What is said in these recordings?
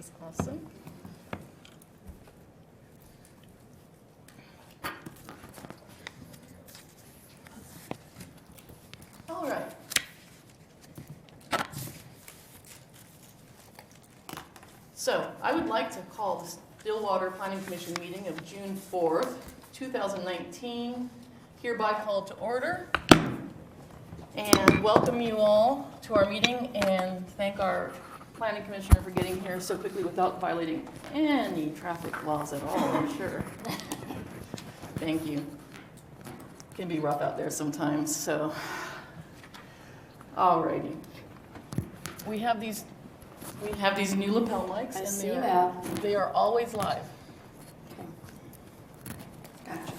That's awesome. All right. So I would like to call the Stillwater Planning Commission meeting of June 4th, 2019, hereby called to order. And welcome you all to our meeting and thank our planning commissioner for getting here so quickly without violating any traffic laws at all, I'm sure. Thank you. It can be rough out there sometimes, so. Alrighty. We have these new lapel mics I see and that. they are always live. Okay. Gotcha.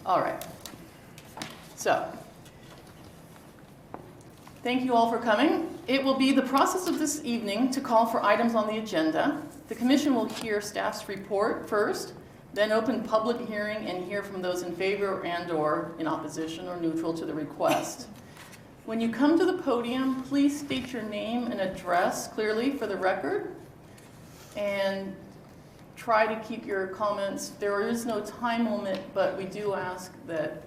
All right. So, thank you all for coming. It will be the process of this evening to call for items on the agenda. The commission will hear staff's report first, then open public hearing and hear from those in favor and/or in opposition or neutral to the request. When you come to the podium, please state your name and address clearly for the record, and try to keep your comments. There is no time limit, but we do ask that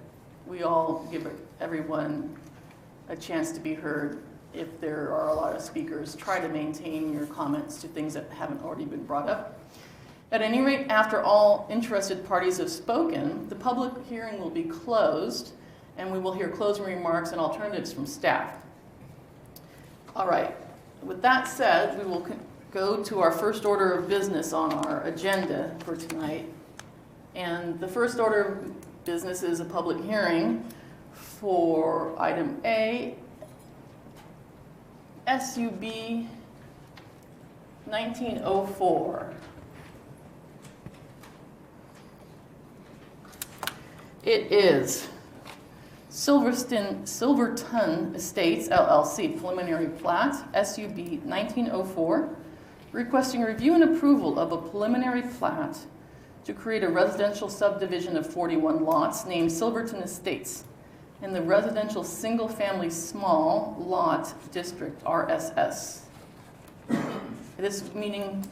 we all give everyone a chance to be heard. If there are a lot of speakers, try to maintain your comments to things that haven't already been brought up. At any rate, after all interested parties have spoken, the public hearing will be closed, and we will hear closing remarks and alternatives from staff. All right, with that said, we will go to our first order of business on our agenda for tonight. And the first order of business is a public hearing for item A, SUB 1904. It is Silverton Estates LLC preliminary plat, SUB 1904, requesting review and approval of a preliminary plat to create a residential subdivision of 41 lots named Silverton Estates in the residential single-family small lot district, RSS. This meeting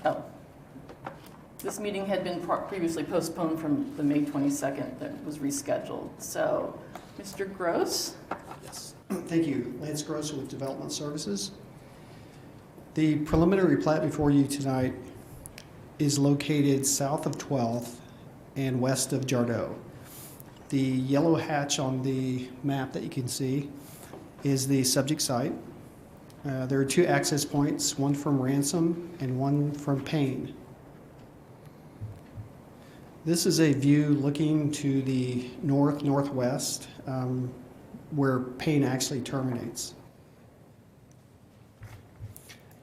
had been previously postponed from the May 22nd that was rescheduled. So, Mr. Gross? Yes, thank you. Lance Gross with Development Services. The preliminary plat before you tonight is located south of 12th and west of Jardot. The yellow hatch on the map that you can see is the subject site. There are two access points, one from Ransom and one from Payne. This is a view looking to the northwest, where Payne actually terminates.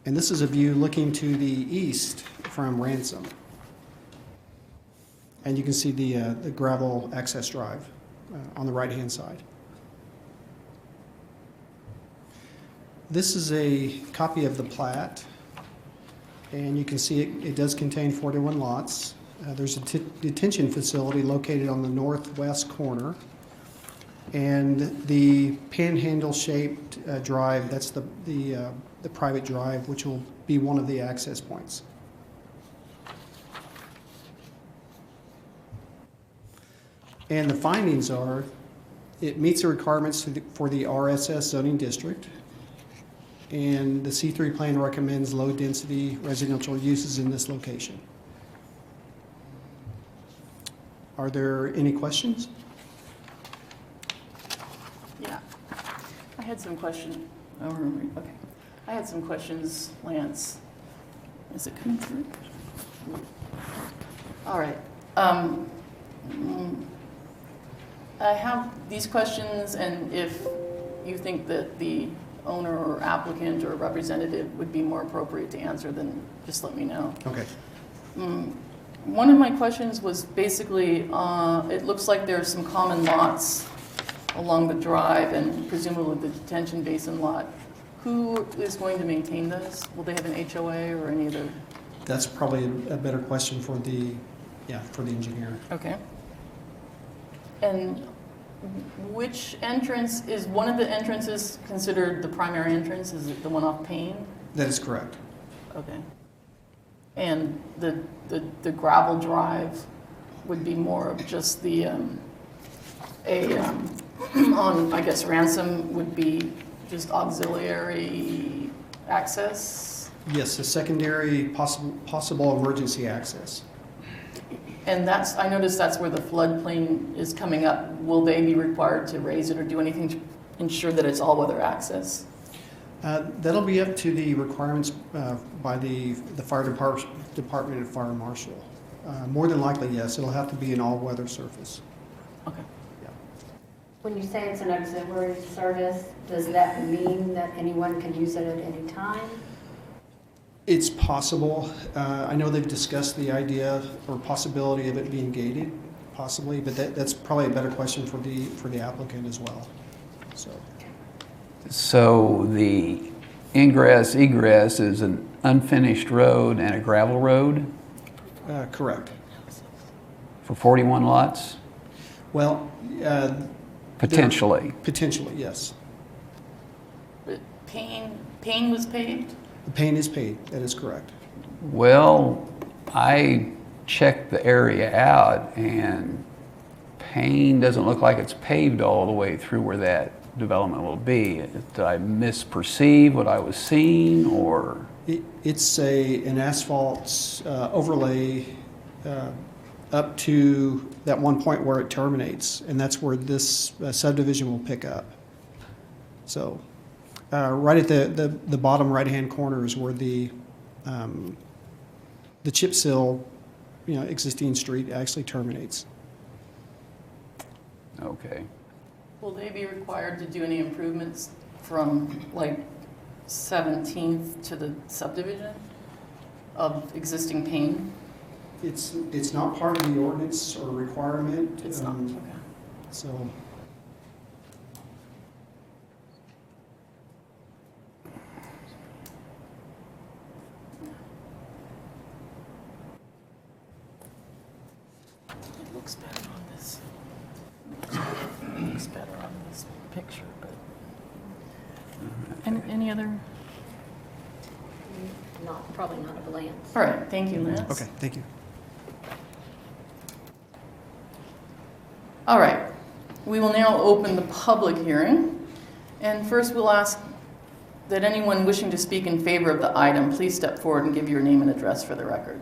And this is a view looking to the east from Ransom. And you can see the gravel access drive on the right-hand side. This is a copy of the plat, and you can see it does contain 41 lots. There's a detention facility located on the northwest corner, and the panhandle-shaped drive, that's the private drive, which will be one of the access points. And the findings are, it meets the requirements for the RSS zoning district, and the C3 plan recommends low-density residential uses in this location. Are there any questions? Yeah. I had some questions. Oh, okay. I had some questions, Lance. Is it coming through? All right. I have these questions, and if you think that the owner or applicant or representative would be more appropriate to answer, then just let me know. Okay. One of my questions was basically, it looks like there's some common lots along the drive and presumably the detention basin lot. Who is going to maintain those? Will they have an HOA or any other? That's probably a better question for the engineer. Okay. And which entrance, is one of the entrances considered the primary entrance? Is it the one off Payne? That is correct. Okay. And the gravel drive would be more of just on, I guess, Ransom would be just auxiliary access. Yes, a secondary possible emergency access. And I noticed that's where the floodplain is coming up. Will they be required to raise it or do anything to ensure that it's all-weather access? That'll be up to the requirements by the fire department and fire marshal. More than likely, yes, it'll have to be an all-weather surface. Okay. When you say it's an auxiliary service, does that mean that anyone can use it at any time? It's possible. I know they've discussed the idea or possibility of it being gated, possibly, but that's probably a better question for the applicant as well. So the ingress egress is an unfinished road and a gravel road Correct. for 41 lots? Well, Potentially. potentially, yes. But Payne was paved? The paint is paid. That is correct. Well, I checked the area out and Payne doesn't look like it's paved all the way through where that development will be. Did I misperceive what I was seeing, or? It's an asphalt overlay up to that one point where it terminates, and that's where this subdivision will pick up. So right at the bottom right-hand corner is where the chip seal, existing street actually terminates. Okay. Will they be required to do any improvements from like 17th to the subdivision of existing Payne? It's not part of the ordinance or requirement. It's not, okay. So. It looks better on this. It looks better on this picture, but. Any other? Probably not a glance. All right, thank you, Lance. Okay, thank you. All right, we will now open the public hearing. And first we'll ask that anyone wishing to speak in favor of the item, please step forward and give your name and address for the record.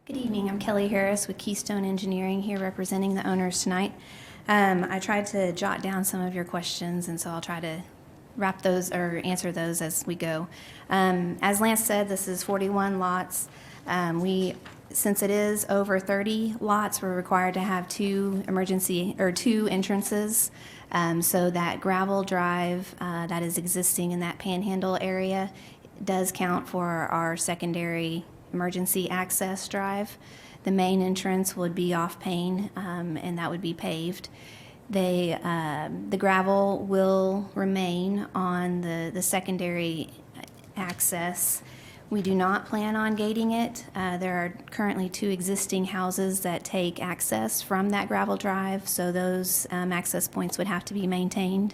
Good evening. I'm Kelly Harris with Keystone Engineering here representing the owners tonight. I tried to jot down some of your questions, and so I'll try to wrap those or answer those as we go. As Lance said, this is 41 lots. Since it is over 30 lots, we're required to have two entrances. So that gravel drive that is existing in that panhandle area does count for our secondary emergency access drive. The main entrance would be off Payne, and that would be paved. The gravel will remain on the secondary access. We do not plan on gating it. There are currently two existing houses that take access from that gravel drive, so those access points would have to be maintained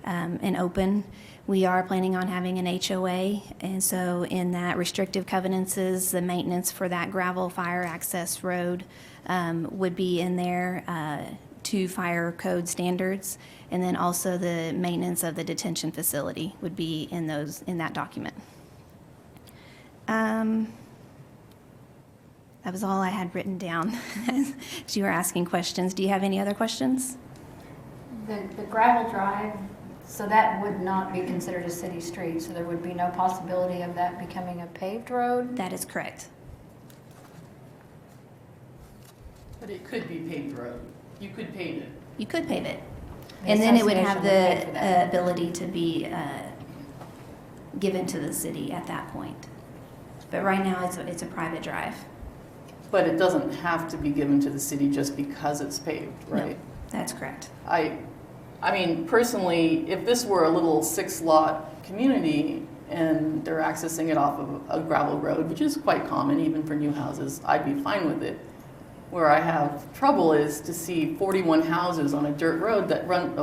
and open. We are planning on having an HOA, and so in that restrictive covenants, the maintenance for that gravel fire access road would be in there to fire code standards, and then also the maintenance of the detention facility would be in that document. That was all I had written down as you were asking questions. Do you have any other questions? The gravel drive, so that would not be considered a city street, so there would be no possibility of that becoming a paved road? That is correct. But it could be paved road. You could pave it. You could pave it. The And then it would have association would pay for the that. ability to be given to the city at that point. But right now, it's a private drive. But it doesn't have to be given to the city just because it's paved, right? That's correct. I mean, personally, if this were a little 6-lot community and they're accessing it off of a gravel road, which is quite common even for new houses, I'd be fine with it. Where I have trouble is to see 41 houses on a dirt road that run,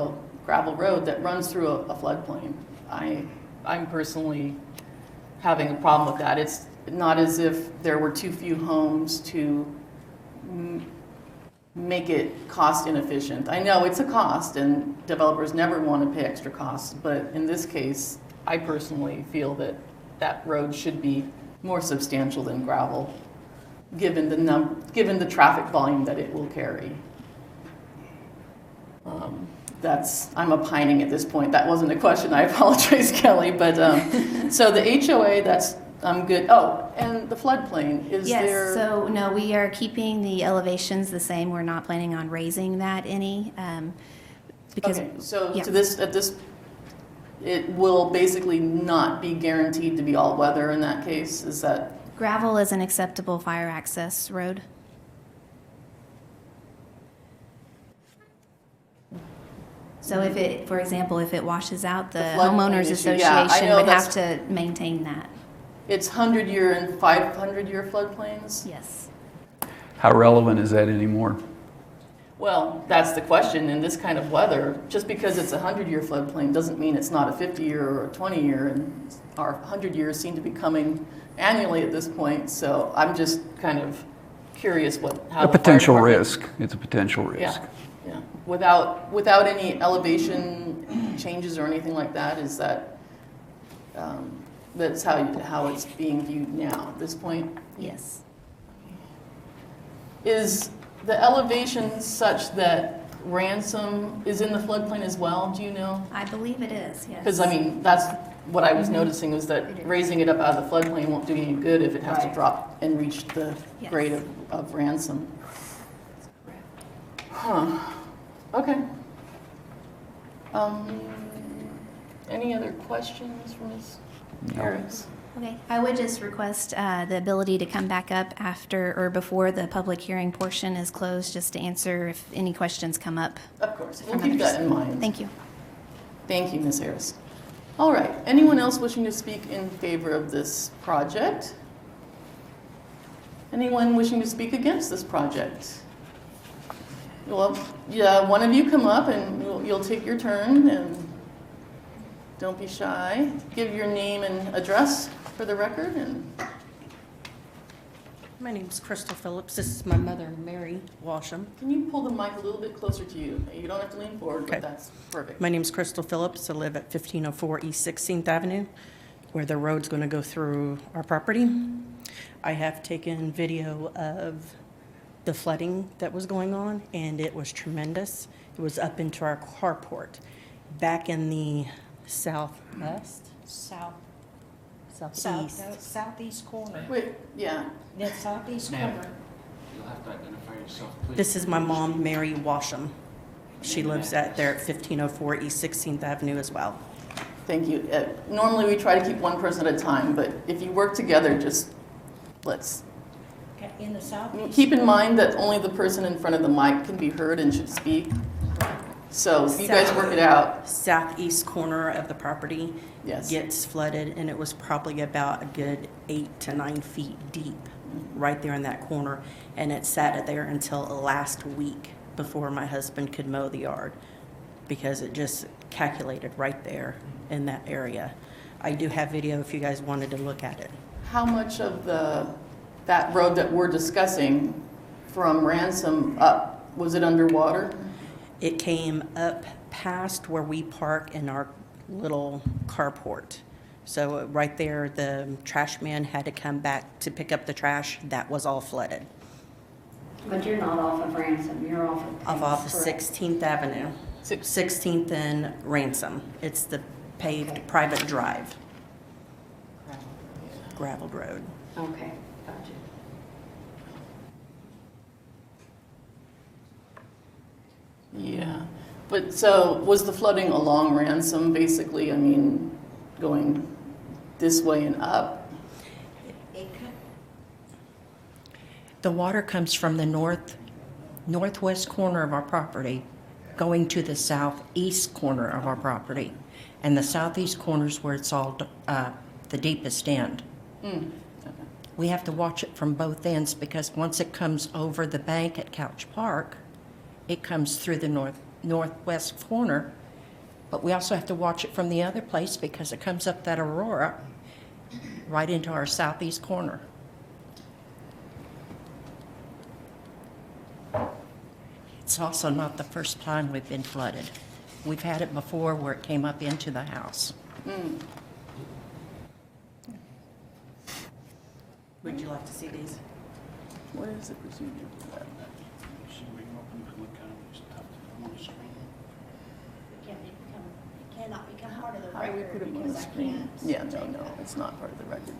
gravel road that runs through a floodplain. I'm personally having a problem with that. It's not as if there were too few homes to make it cost inefficient. I know it's a cost and developers never want to pay extra costs, but in this case, I personally feel that that road should be more substantial than gravel, given the traffic volume that it will carry. I'm opining at this point. That wasn't a question. I apologize, Kelly. But so the HOA, I'm good. Oh, and the floodplain, is Yes, there? so no, we are keeping the elevations the same. We're not planning on raising that any, because. Okay, so yeah. it will basically not be guaranteed to be all weather in that case. Is that? Gravel is an acceptable fire access road. So if it, for example, if it washes out, the floodplain homeowners issue, yeah, I association know would have that's- to maintain that. It's 100-year and 500-year floodplains? Yes. How relevant is that anymore? Well, that's the question. In this kind of weather, just because it's a 100-year floodplain doesn't mean it's not a 50-year or a 20-year. And our 100 years seem to be coming annually at this point. So I'm just kind of curious how A the fire potential department- risk. It's a potential risk. Yeah, yeah. Without any elevation changes or anything like that, is that that's how it's being viewed now at this point? Yes. Is the elevation such that Ransom is in the floodplain as well? Do you know? I believe it is, yes. Because I mean, that's what I was noticing, was that raising it up out of the floodplain won't do any good if it has to Right. drop and reach the Yes. grade of Ransom. Huh. Okay. Any other questions from Ms. Harris? Okay, I would just request the ability to come back up after or before the public hearing portion is closed, just to answer if any questions come up. Of course, we'll From keep that others. in mind. Thank you. Thank you, Ms. Harris. All right, anyone else wishing to speak in favor of this project? Anyone wishing to speak against this project? Well, yeah, one of you come up and you'll take your turn, and don't be shy. Give your name and address for the record. And My name's Crystal Phillips. This is my mother, Mary Washam. can you pull the mic a little bit closer to you? You don't have to lean forward, Okay. but that's perfect. My name's Crystal Phillips. I live at 1504 East 16th Avenue, where the road's going to go through our property. I have taken video of the flooding that was going on, and it was tremendous. It was up into our carport. Back in the southwest? Southeast. Southeast corner. Wait, yeah. The southeast Ma'am. corner. You'll have to identify yourself, please. This is my mom, Mary Washam. She lives there at 1504 East 16th Avenue as well. Thank you. Normally, we try to keep one person at a time, but if you work together, just let's Okay, in the southeast. keep in mind that only the person in front of the mic can be heard and should speak. So if you guys work it out, Southeast corner of the property yes. gets flooded, and it was probably about a good 8 to 9 feet deep right there in that corner. And it sat there until last week before my husband could mow the yard, because it just calculated right there in that area. I do have video if you guys wanted to look at it. How much of that road that we're discussing from Ransom up, was it underwater? It came up past where we park in our little carport. So right there, the trash man had to come back to pick up the trash. That was all flooded. But you're not off of Ransom, you're off of. Off Pace, correct? 16th Avenue, 16th and Ransom. It's the paved private drive, gravelled road. Okay, gotcha. Yeah. But so was the flooding along Ransom basically, I mean, going this way and up? The water comes from the northwest corner of our property, going to the southeast corner of our property. And the southeast corner is where it's all the deepest end. We have to watch it from both ends, because once it comes over the bank at Couch Park, it comes through the northwest corner But we also have to watch it from the other place because it comes up that Aurora right into our southeast corner. It's also not the first time we've been flooded. We've had it before where it came up into the house. Would you like to see these? What is the procedure for that? It cannot become part of the How do we record put it on the because I screen? can't. Yeah, no, it's not part of the record.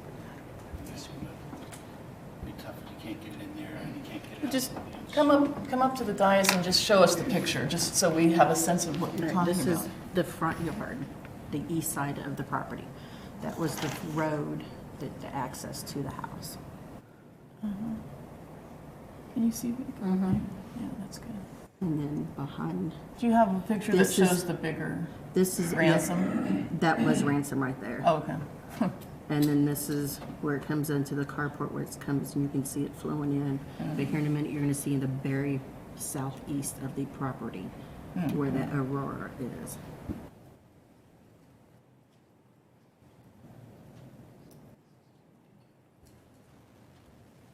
Be tough if you can't get it in there and you can't get it out. Just come up to the dais and just show us the picture, just so we have a sense of what you're talking This about. is the front yard, the east side of the property. That was the road, the access to the house. Can you see? Yeah, that's good. And then behind, Do you have a picture that This is- shows the bigger this is. ransom? That was Ransom right there. Oh, okay. And then this is where it comes into the carport where it comes and you can see it flowing in. But here in a minute, you're gonna see in the very southeast of the property where that Aurora is.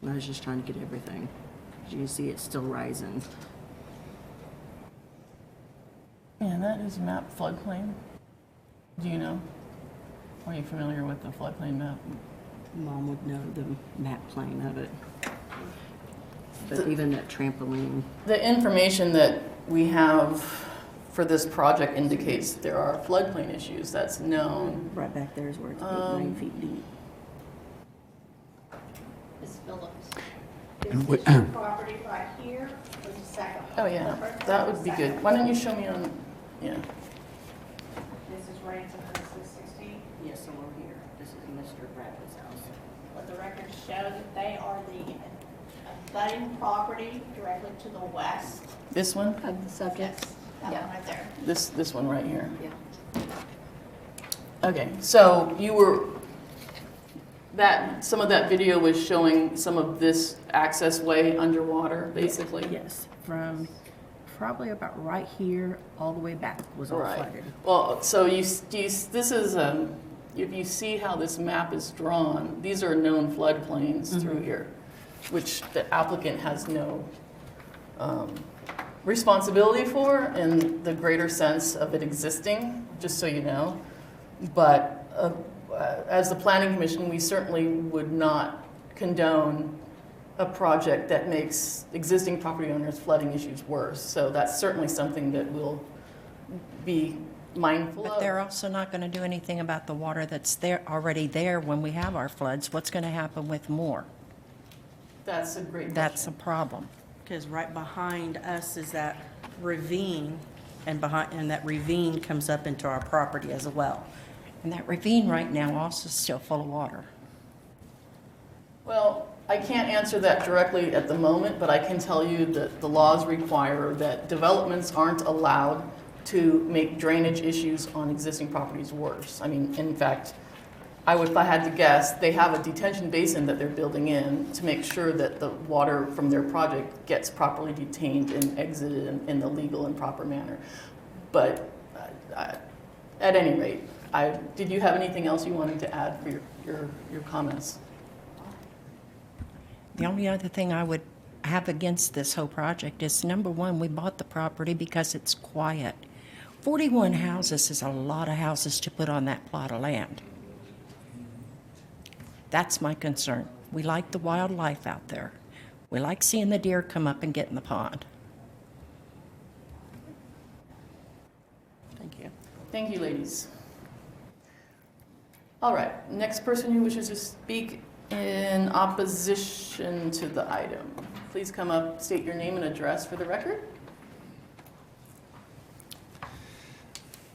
I was just trying to get everything. You see it's still rising. And that is map floodplain. Do you know? Are you familiar with the floodplain map? Mom would know the map plane of it. But even that trampoline, The information that we have for this project indicates there are floodplain issues. That's known. right back there is where it's 9 feet deep. Ms. Phillips, And is what- this your property right here or the second? Oh, yeah, that would be good. Why don't you show me on, yeah. This is Ransom and this is 16. Yes, somewhere here. This is Mr. Bradley's house. Let the records show that they are the abutting property directly to the west. This one? Of the subject? Yes, that one right there. This one right here. Yeah. Okay, so you were, some of that video was showing some of this access way underwater, basically? Yes, from probably about right here, all the way back was all Right. flooded. Well, so this is, if you see how this map is drawn, these are known floodplains through here, which the applicant has no responsibility for in the greater sense of it existing, just so you know. But as the planning commission, we certainly would not condone a project that makes existing property owners' flooding issues worse. So that's certainly something that we'll be mindful of. But they're also not going to do anything about the water that's there, already there when we have our floods. What's going to happen with more? That's a great question. That's a problem. Because right behind us is that ravine, and that ravine comes up into our property as well. And that ravine right now also is still full of water. Well, I can't answer that directly at the moment, but I can tell you that the laws require that developments aren't allowed to make drainage issues on existing properties worse. I mean, in fact, if I had to guess, they have a detention basin that they're building in to make sure that the water from their project gets properly detained and exited in the legal and proper manner. But at any rate, did you have anything else you wanted to add for your comments? The only other thing I would have against this whole project is, number one, we bought the property because it's quiet. 41 houses is a lot of houses to put on that plot of land. That's my concern. We like the wildlife out there. We like seeing the deer come up and get in the pond. Thank you. Thank you, ladies. All right, next person who wishes to speak in opposition to the item. Please come up, state your name and address for the record.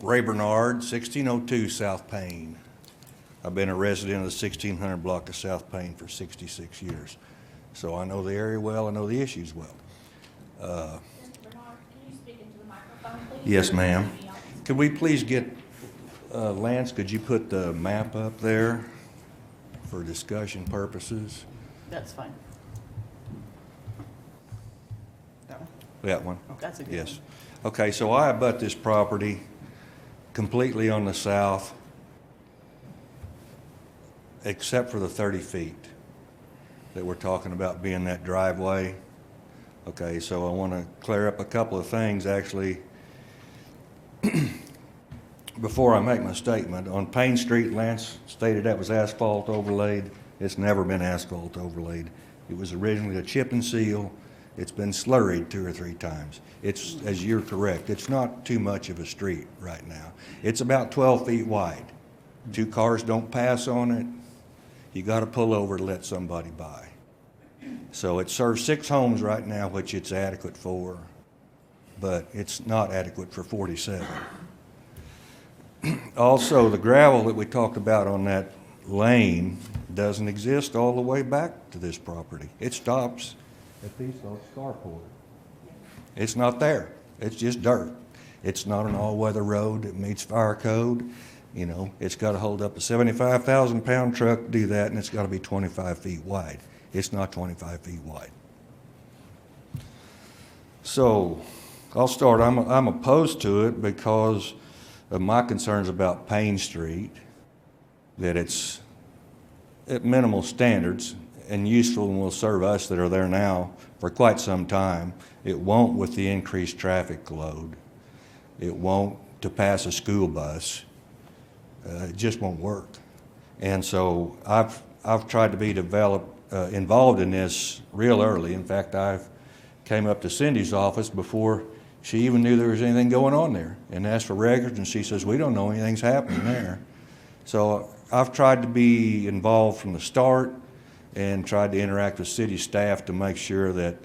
Ray Bernard, 1602 South Payne. I've been a resident of the 1600 block of South Payne for 66 years. So I know the area well, I know the issues well. Mr. Bernard, can you speak into the microphone, please? Yes, ma'am. Could we please get, Lance, could you put the map up there for discussion purposes? That's fine. That one? That's a good Yes. one. Okay, so I abut this property completely on the south, except for the 30 feet that we're talking about being that driveway. Okay, so I want to clear up a couple of things, actually, before I make my statement. On Payne Street, Lance stated that was asphalt overlaid. It's never been asphalt overlaid. It was originally a chip and seal. It's been slurried 2 or 3 times. It's, as you're correct, it's not too much of a street right now. It's about 12 feet wide. 2 cars don't pass on it. You got to pull over to let somebody by. So it serves 6 homes right now, which it's adequate for, but it's not adequate for 47. Also, the gravel that we talked about on that lane doesn't exist all the way back to this property. It stops at these carport. It's not there. It's just dirt. It's not an all-weather road that meets fire code. You know, it's got to hold up a 75,000-pound truck to do that, and it's got to be 25 feet wide. It's not 25 feet wide. So I'll start. I'm opposed to it because of my concerns about Payne Street, that it's at minimal standards and useful and will serve us that are there now for quite some time. It won't with the increased traffic load. It won't to pass a school bus. It just won't work. And so I've tried to be involved in this real early. In fact, I came up to Cindy's office before she even knew there was anything going on there and asked for records, and she says, we don't know anything's happening there. So I've tried to be involved from the start and tried to interact with city staff to make sure that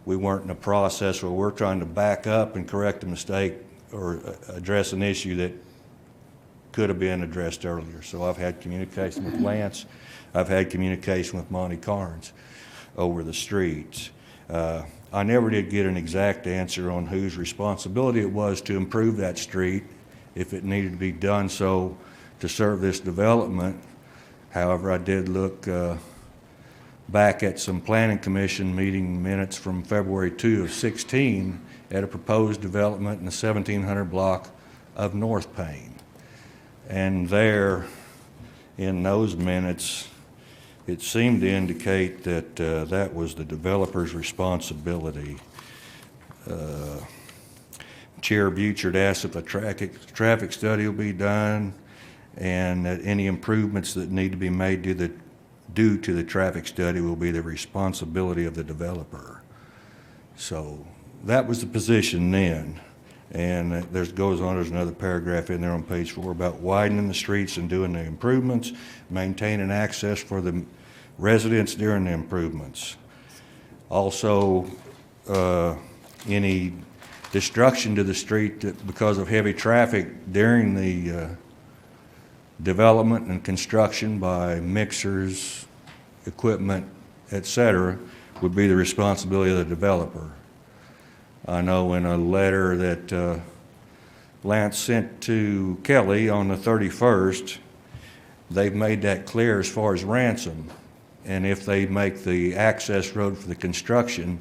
we weren't in a process where we're trying to back up and correct a mistake or address an issue that could have been addressed earlier. So I've had communication with Lance. I've had communication with Monty Carnes over the streets. I never did get an exact answer on whose responsibility it was to improve that street, if it needed to be done so to serve this development. However, I did look back at some planning commission meeting minutes from February 2 of 16 at a proposed development in the 1700 block of North Payne. And there, in those minutes, it seemed to indicate that that was the developer's responsibility. Chair Butchert asked if a traffic study will be done and that any improvements that need to be made due to the traffic study will be the responsibility of the developer. So that was the position then. And there's another paragraph in there on page 4 about widening the streets and doing the improvements, maintaining access for the residents during the improvements. Also, any destruction to the street because of heavy traffic during the development and construction by mixers, equipment, etc., would be the responsibility of the developer. I know in a letter that Lance sent to Kelly on the 31st, they've made that clear as far as ransom. And if they make the access road for the construction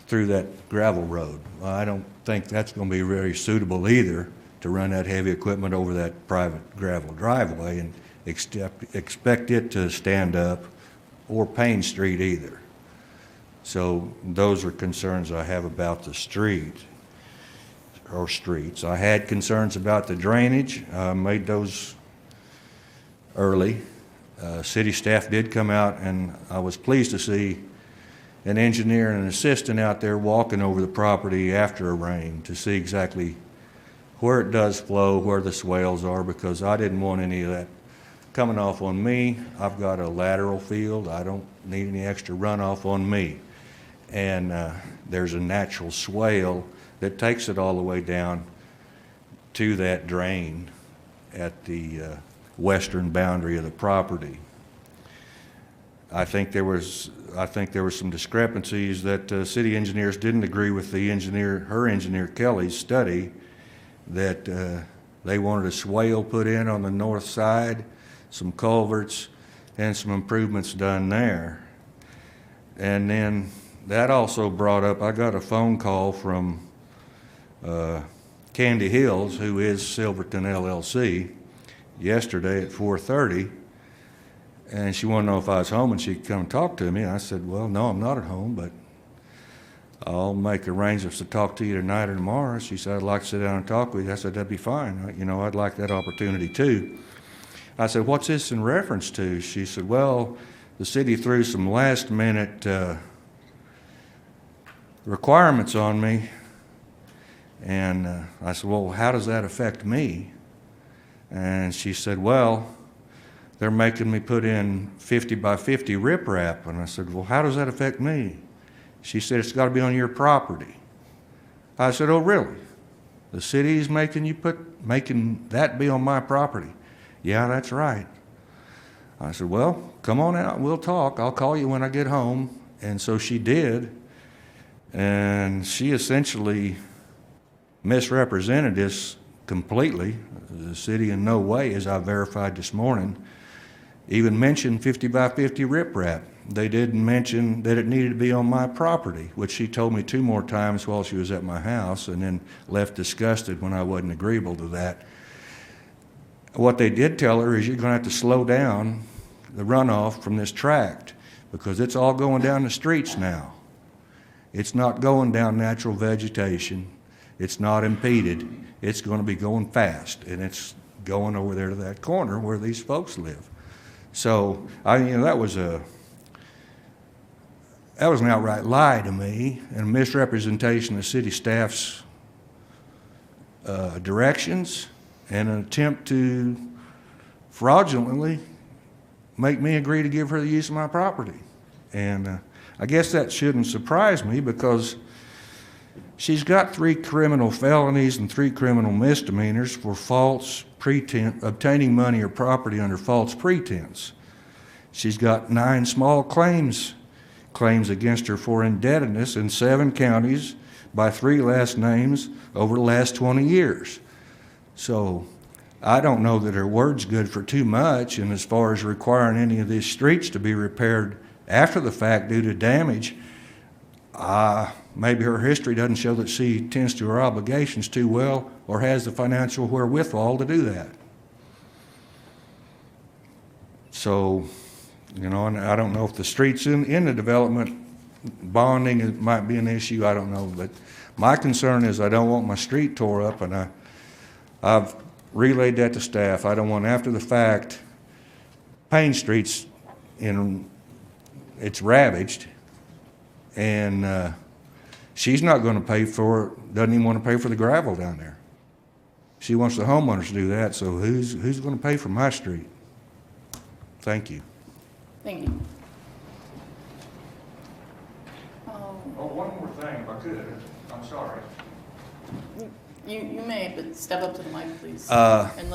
through that gravel road, I don't think that's going to be very suitable either to run that heavy equipment over that private gravel driveway and expect it to stand up, or Payne Street either. So those are concerns I have about the street or streets. I had concerns about the drainage. I made those early. City staff did come out, and I was pleased to see an engineer and an assistant out there walking over the property after a rain to see exactly where it does flow, where the swales are, because I didn't want any of that coming off on me. I've got a lateral field. I don't need any extra runoff on me. And there's a natural swale that takes it all the way down to that drain at the western boundary of the property. I think there was some discrepancies that city engineers didn't agree with her engineer Kelly's study, that they wanted a swale put in on the north side, some culverts, and some improvements done there. And then that also brought up, I got a phone call from Candy Hills, who is Silverton LLC, yesterday at 4:30, and she wanted to know if I was home and she could come talk to me. I said, well, no, I'm not at home, but I'll make arrangements to talk to you tonight or tomorrow. She said, I'd like to sit down and talk with you. I said, that'd be fine. You know, I'd like that opportunity too. I said, what's this in reference to? She said, well, the city threw some last-minute requirements on me. And I said, well, how does that affect me? And she said, well, they're making me put in 50 by 50 riprap. And I said, well, how does that affect me? She said, it's got to be on your property. I said, oh, really? The city's making that be on my property? Yeah, that's right. I said, well, come on out and we'll talk. I'll call you when I get home. And so she did. And she essentially misrepresented this completely. The city in no way, as I verified this morning, even mentioned 50 by 50 riprap. They didn't mention that it needed to be on my property, which she told me 2 more times while she was at my house, and then left disgusted when I wasn't agreeable to that. What they did tell her is you're going to have to slow down the runoff from this tract because it's all going down the streets now. It's not going down natural vegetation. It's not impeded. It's going to be going fast, and it's going over there to that corner where these folks live. So, that was an outright lie to me and a misrepresentation of city staff's directions and an attempt to fraudulently make me agree to give her the use of my property. And I guess that shouldn't surprise me because she's got 3 criminal felonies and 3 criminal misdemeanors for obtaining money or property under false pretense. She's got 9 small claims against her for indebtedness in 7 counties by 3 last names over the last 20 years. So I don't know that her word's good for too much, and as far as requiring any of these streets to be repaired after the fact due to damage, maybe her history doesn't show that she tends to her obligations too well or has the financial wherewithal to do that. So, and I don't know if the streets in the development bonding might be an issue, I don't know, but my concern is I don't want my street tore up, and I've relayed that to staff. I don't want after the fact Payne Street's it's ravaged, and she's not going to pay for it, doesn't even want to pay for the gravel down there. She wants the homeowners to do that, so who's going to pay for my street? Thank you. Thank you. Oh, one more thing, if I could. I'm sorry. You may, but step up to the mic, please. And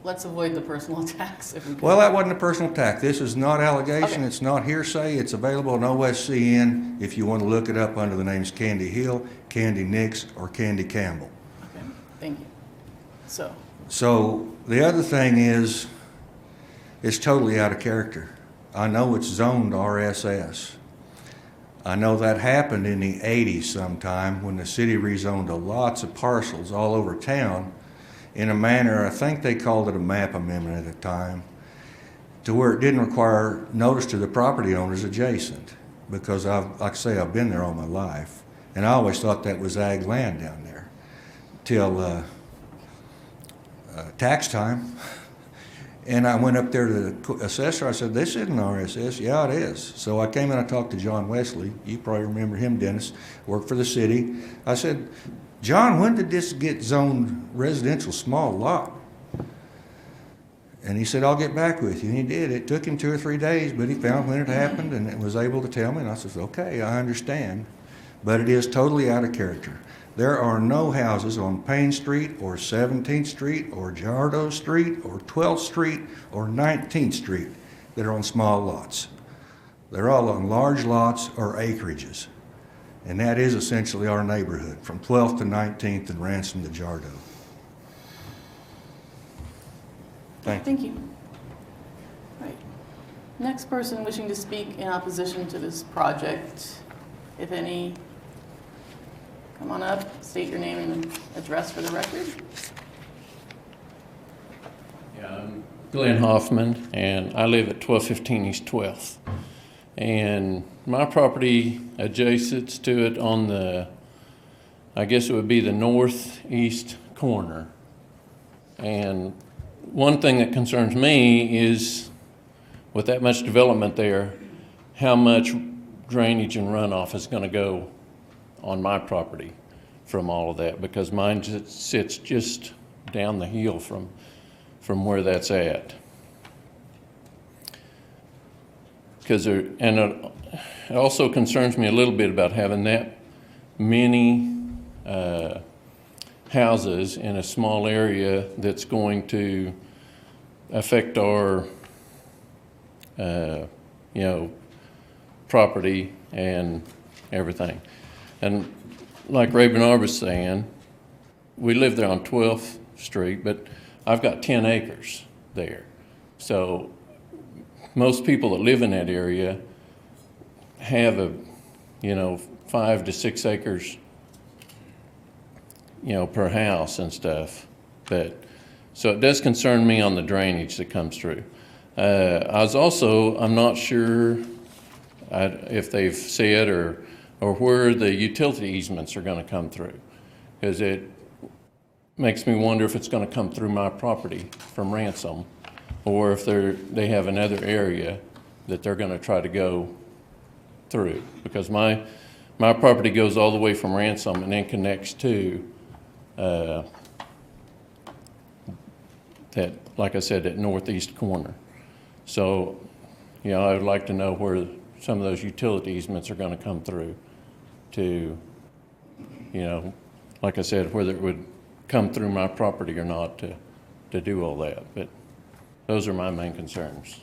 let's avoid the personal attacks if we can. Well, that wasn't a personal attack. This is not allegation. Okay. It's not hearsay. It's available on OSCN if you want to look it up under the names Candy Hill, Candy Nix, or Candy Campbell. Okay, thank you. So the other thing is, it's totally out of character. I know it's zoned RSS. I know that happened in the 80s sometime when the city rezoned lots of parcels all over town in a manner, I think they called it a map amendment at the time, to where it didn't require notice to the property owners adjacent. Because like I say, I've been there all my life, and I always thought that was ag land down there till tax time. And I went up there to the assessor. I said, this isn't RSS. Yeah, it is. So I came in, I talked to John Wesley. You probably remember him, Dennis, worked for the city. I said, John, when did this get zoned residential small lot? And he said, I'll get back with you. And he did. It took him 2 or 3 days, but he found when it happened and was able to tell me. And I said, okay, I understand. But it is totally out of character. There are no houses on Payne Street or 17th Street or Jardo Street or 12th Street or 19th Street that are on small lots. They're all on large lots or acreages. And that is essentially our neighborhood, from 12th to 19th and Ransom to Jardo. Thank you. Right. Next person wishing to speak in opposition to this project, if any. Come on up, state your name and address for the record. Yeah, I'm Glenn Hoffman, and I live at 1215 East 12th. And my property adjacent to it on the, I guess it would be the northeast corner. And one thing that concerns me is, with that much development there, how much drainage and runoff is going to go on my property from all of that, because mine sits just down the hill from where that's at. Because it also concerns me a little bit about having that many houses in a small area that's going to affect our, property and everything. And like Ray Bernard was saying, we live there on 12th Street, but I've got 10 acres there. So most people that live in that area have 5 to 6 acres, per house and stuff. So it does concern me on the drainage that comes through. I'm not sure if they've said or where the utility easements are going to come through, because it makes me wonder if it's going to come through my property from Ransom, or if they have another area that they're going to try to go through, because my property goes all the way from Ransom and then connects to that, like I said, that northeast corner. So, I would like to know where some of those utility easements are going to come through to, like I said, whether it would come through my property or not to do all that. But those are my main concerns.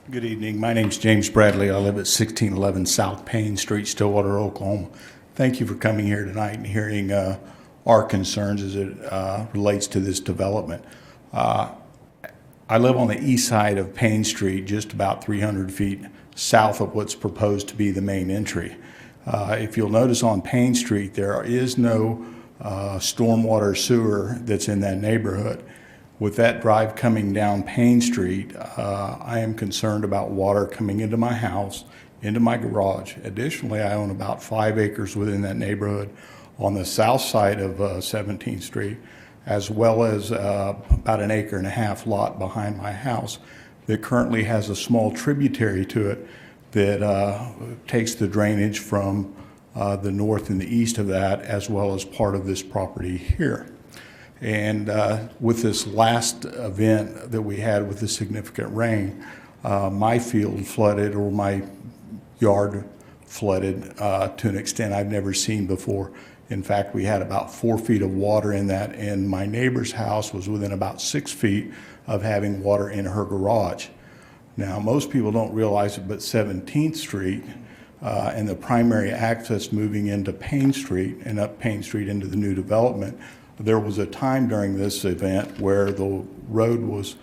Good evening. My name's James Bradley. I live at 1611 South Payne Street, Stillwater, Oklahoma. Thank you for coming here tonight and hearing our concerns as it relates to this development. I live on the east side of Payne Street, just about 300 feet south of what's proposed to be the main entry. If you'll notice on Payne Street, there is no stormwater sewer that's in that neighborhood. With that drive coming down Payne Street, I am concerned about water coming into my house, into my garage. Additionally, I own about 5 acres within that neighborhood on the south side of 17th Street, as well as about an 1.5 acre lot behind my house that currently has a small tributary to it that takes the drainage from the north and the east of that, as well as part of this property here. And with this last event that we had with the significant rain, my field flooded, or my yard flooded to an extent I've never seen before. In fact, we had about 4 feet of water in that, and my neighbor's house was within about 6 feet of having water in her garage. Now, most people don't realize it, but 17th Street and the primary access moving into Payne Street and up Payne Street into the new development, there was a time during this event where the road was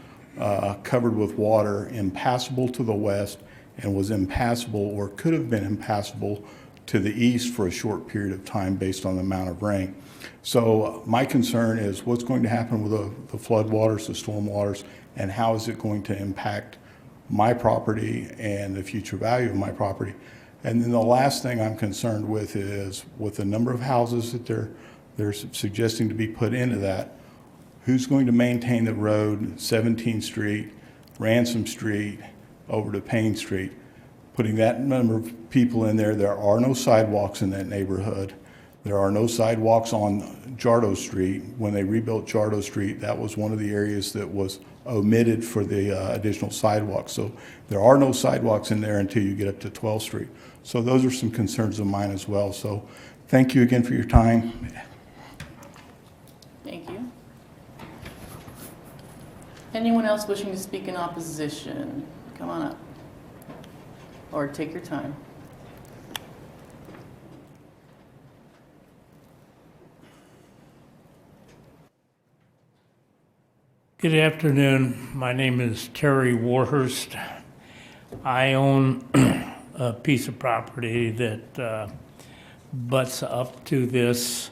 covered with water, impassable to the west, and was impassable, or could have been impassable, to the east for a short period of time based on the amount of rain. So my concern is what's going to happen with the flood waters, the storm waters, and how is it going to impact my property and the future value of my property. And then the last thing I'm concerned with is with the number of houses that they're suggesting to be put into that, who's going to maintain the road, 17th Street, Ransom Street, over to Payne Street? Putting that number of people in there, there are no sidewalks in that neighborhood. There are no sidewalks on Jardo Street. When they rebuilt Jardo Street, that was one of the areas that was omitted for the additional sidewalks. So there are no sidewalks in there until you get up to 12th Street. So those are some concerns of mine as well. So thank you again for your time. Thank you. Anyone else wishing to speak in opposition? Come on up. Or take your time. Good afternoon. My name is Terry Warhurst. I own a piece of property that butts up to this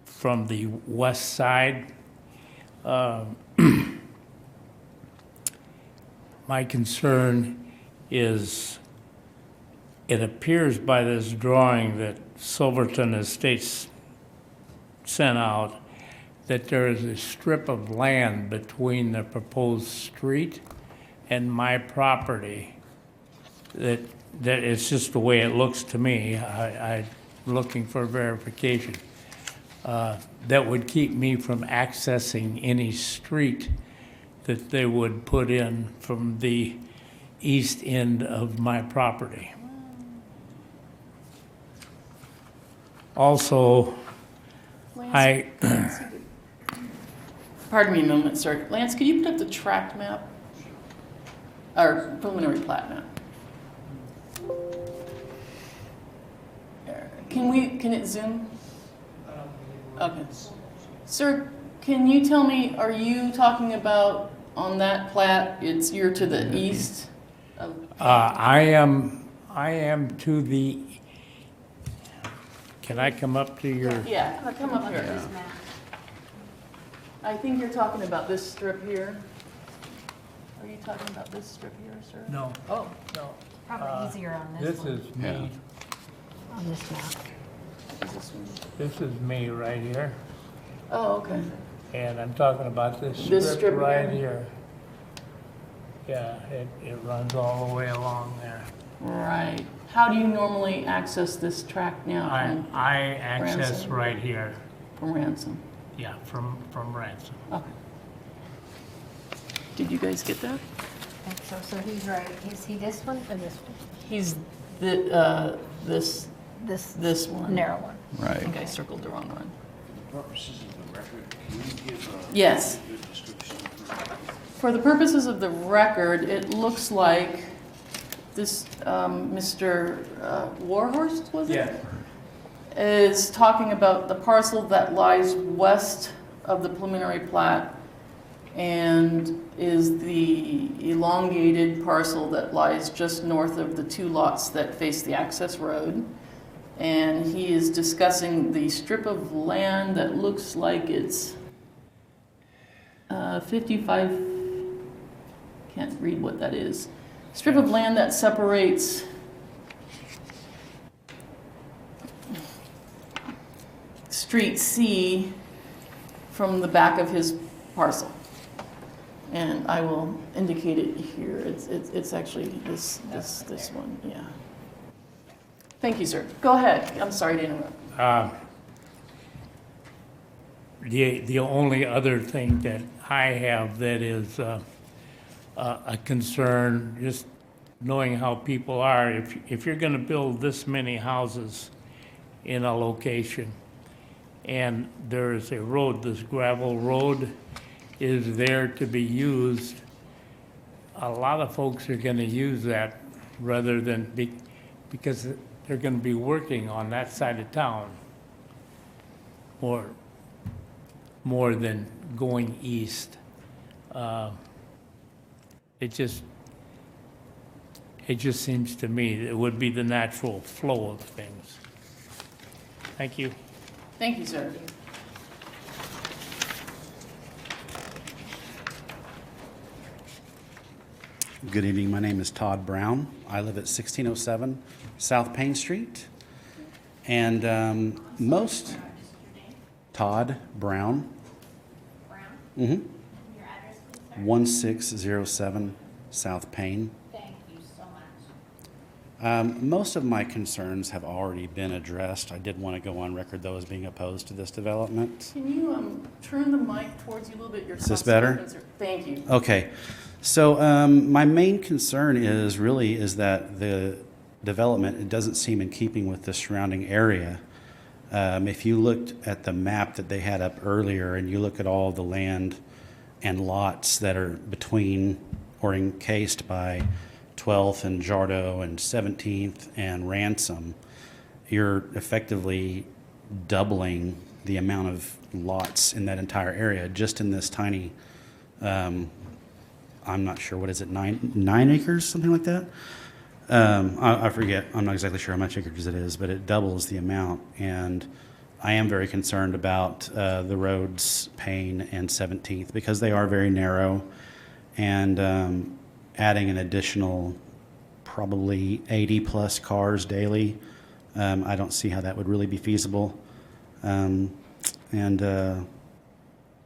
from the west side. My concern is it appears by this drawing that Silverton Estates sent out that there is a strip of land between the proposed street and my property. That it's just the way it looks to me. I'm looking for verification. That would keep me from accessing any street that they would put in from the east end of my property. Also, Pardon me a moment, sir. Lance, could you put up the tract map? Or preliminary plat map? Can it zoom? Okay. Sir, can you tell me, are you talking about on that plat, you're to the east of? I am to the, can I come up to your? Yeah, come up here. I think you're talking about this strip here. Are you talking about this strip here, sir? No. Oh, no. Probably easier on this one. This is me. On this map. This is me right here. Oh, okay. And I'm talking about this This strip strip right here? here. Yeah, it runs all the way along there. Right. How do you normally access this tract now? I access Ransom? right here. From Ransom? Yeah, from Ransom. Okay. Did you guys get that? I think so. So he's right. Is he this one or this one? He's this one. Narrow one. I think I circled the wrong one. Yes. For the purposes of the record, it looks like this Mr. Warhorst, was it? Yeah. Is talking about the parcel that lies west of the preliminary plat and is the elongated parcel that lies just north of the two lots that face the access road. And he is discussing the strip of land that looks like it's 55, can't read what that is. Strip of land that separates Street C from the back of his parcel. And I will indicate it here. It's actually this one, yeah. Thank you, sir. Go ahead. I'm sorry to interrupt. The only other thing that I have that is a concern, just knowing how people are, if you're going to build this many houses in a location and there is a road, this gravel road is there to be used, a lot of folks are going to use that rather than because they're going to be working on that side of town more than going east. It just seems to me it would be the natural flow of things. Thank you. Thank you, sir. Good evening. My name is Todd Brown. I live at 1607 South Payne Street. And Todd Brown. Brown? Mm-hmm. Your address, please, sir? 1607 South Payne. Thank you so much. Most of my concerns have already been addressed. I did want to go on record, though, as being opposed to this development. Can you turn the mic towards you a little bit? Is this better? Thank you. Okay. So my main concern is that the development, it doesn't seem in keeping with the surrounding area. If you looked at the map that they had up earlier and you look at all the land and lots that are between or encased by 12th and Jardo and 17th and Ransom, you're effectively doubling the amount of lots in that entire area just in this tiny I'm not sure, what is it, 9 acres, something like that? I forget, I'm not exactly sure how much acres it is, but it doubles the amount. And I am very concerned about the roads Payne and 17th because they are very narrow, and adding an additional probably 80 plus cars daily, I don't see how that would really be feasible. And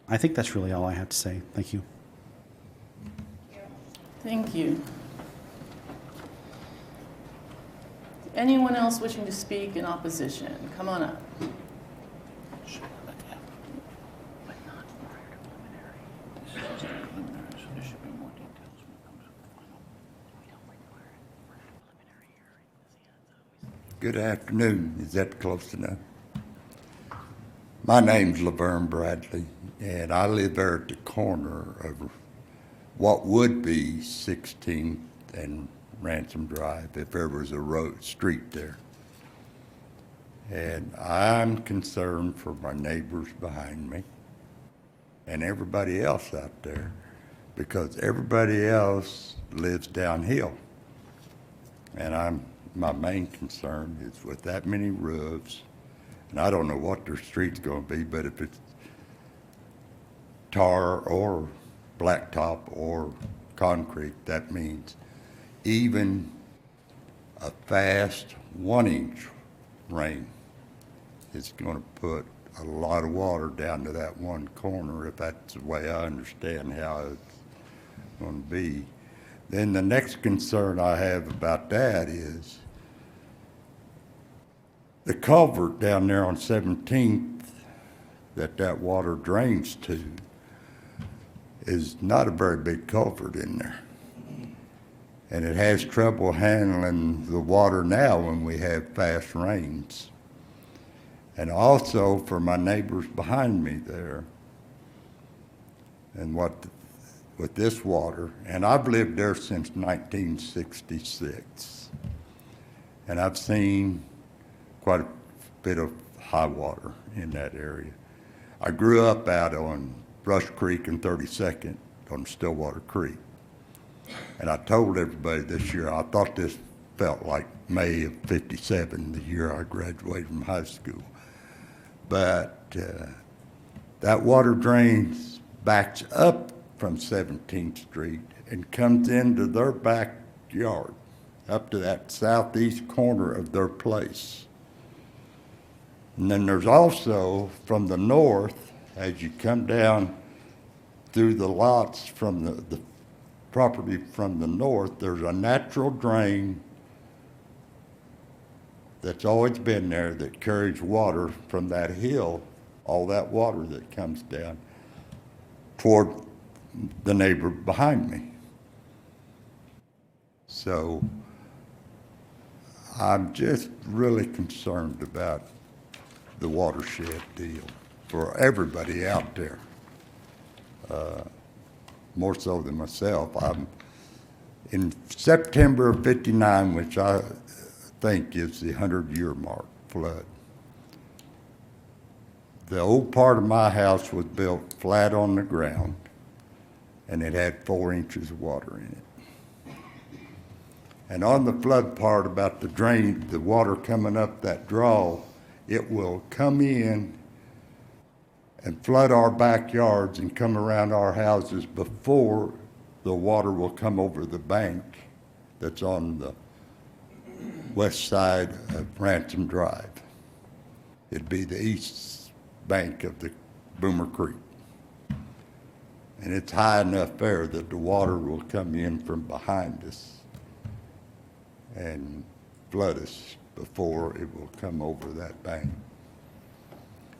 I think that's really all I have to say. Thank you. Thank you. Anyone else wishing to speak in opposition? Come on up. Good afternoon. Is that close enough? My name's Laverne Bradley, and I live there at the corner of what would be 16th and Ransom Drive if there was a street there. And I'm concerned for my neighbors behind me and everybody else out there, because everybody else lives downhill. And my main concern is with that many roofs, and I don't know what their street's gonna be, but if it's tar or blacktop or concrete, that means even a fast 1-inch rain is gonna put a lot of water down to that one corner, if that's the way I understand how it's gonna be. Then the next concern I have about that is the culvert down there on 17th that water drains to is not a very big culvert in there. And it has trouble handling the water now when we have fast rains. And also for my neighbors behind me there, and with this water, and I've lived there since 1966, and I've seen quite a bit of high water in that area. I grew up out on Brush Creek and 32nd on Stillwater Creek. And I told everybody this year, I thought this felt like May of '57, the year I graduated from high school. But that water drains, backs up from 17th Street and comes into their backyard, up to that southeast corner of their place. And then there's also, from the north, as you come down through the lots from the property from the north, there's a natural drain that's always been there that carries water from that hill, all that water that comes down toward the neighbor behind me. So I'm just really concerned about the watershed deal for everybody out there, more so than myself. In September of '59, which I think is the 100-year mark flood, the old part of my house was built flat on the ground, and it had 4 inches of water in it. And on the flood part about the drain, the water coming up that draw, it will come in and flood our backyards and come around our houses before the water will come over the bank that's on the west side of Ransom Drive. It'd be the east bank of the Boomer Creek. And it's high enough there that the water will come in from behind us and flood us before it will come over that bank.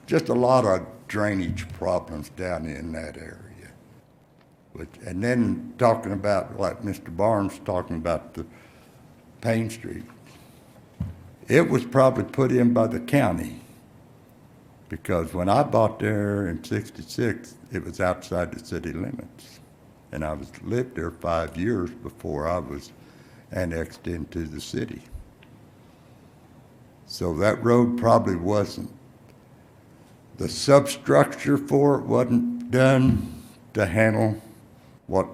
Just a lot of drainage problems down in that area. And then talking about, like Mr. Barnes talking about the Payne Street, it was probably put in by the county, because when I bought there in '66, it was outside the city limits. And I lived there 5 years before I was annexed into the city. So that road probably wasn't, the substructure for it wasn't done to handle what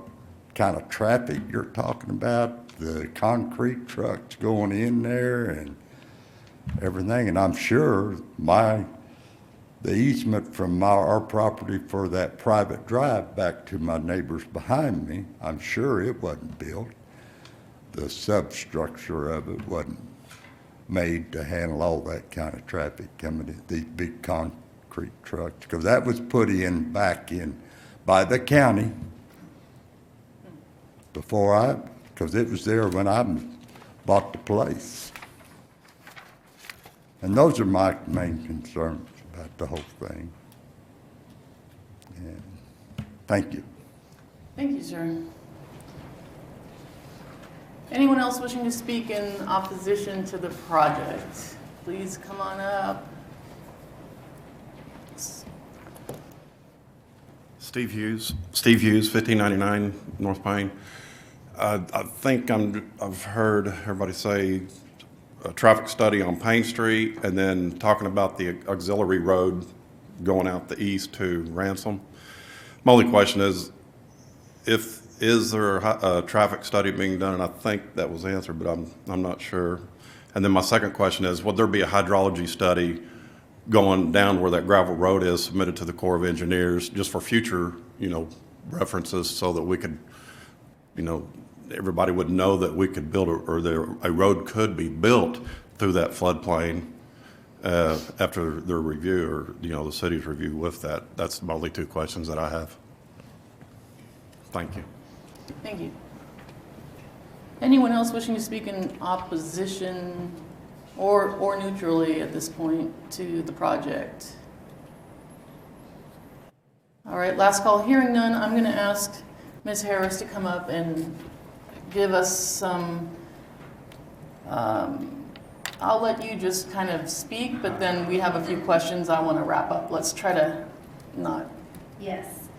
kind of traffic you're talking about, the concrete trucks going in there and everything. And I'm sure the easement from our property for that private drive back to my neighbors behind me, I'm sure it wasn't built. The substructure of it wasn't made to handle all that kind of traffic coming in, these big concrete trucks, because that was put in back in by the county because it was there when I bought the place. And those are my main concerns about the whole thing. And thank you. Thank you, sir. Anyone else wishing to speak in opposition to the project? Please come on up. Steve Hughes, 1599 North Payne. I think I've heard everybody say a traffic study on Payne Street and then talking about the auxiliary road going out the east to Ransom. My only question is there a traffic study being done? And I think that was answered, but I'm not sure. And then my second question is, would there be a hydrology study going down where that gravel road is submitted to the Corps of Engineers just for future, references so that we could, everybody would know that we could build a road could be built through that floodplain after their review or, the city's review with that. That's my only two questions that I have. Thank you. Thank you. Anyone else wishing to speak in opposition or neutrally at this point to the project? All right, last call. Hearing none, I'm going to ask Ms. Harris to come up and give us some, I'll let you just kind of speak, but then we have a few questions I want to wrap up. Let's try to not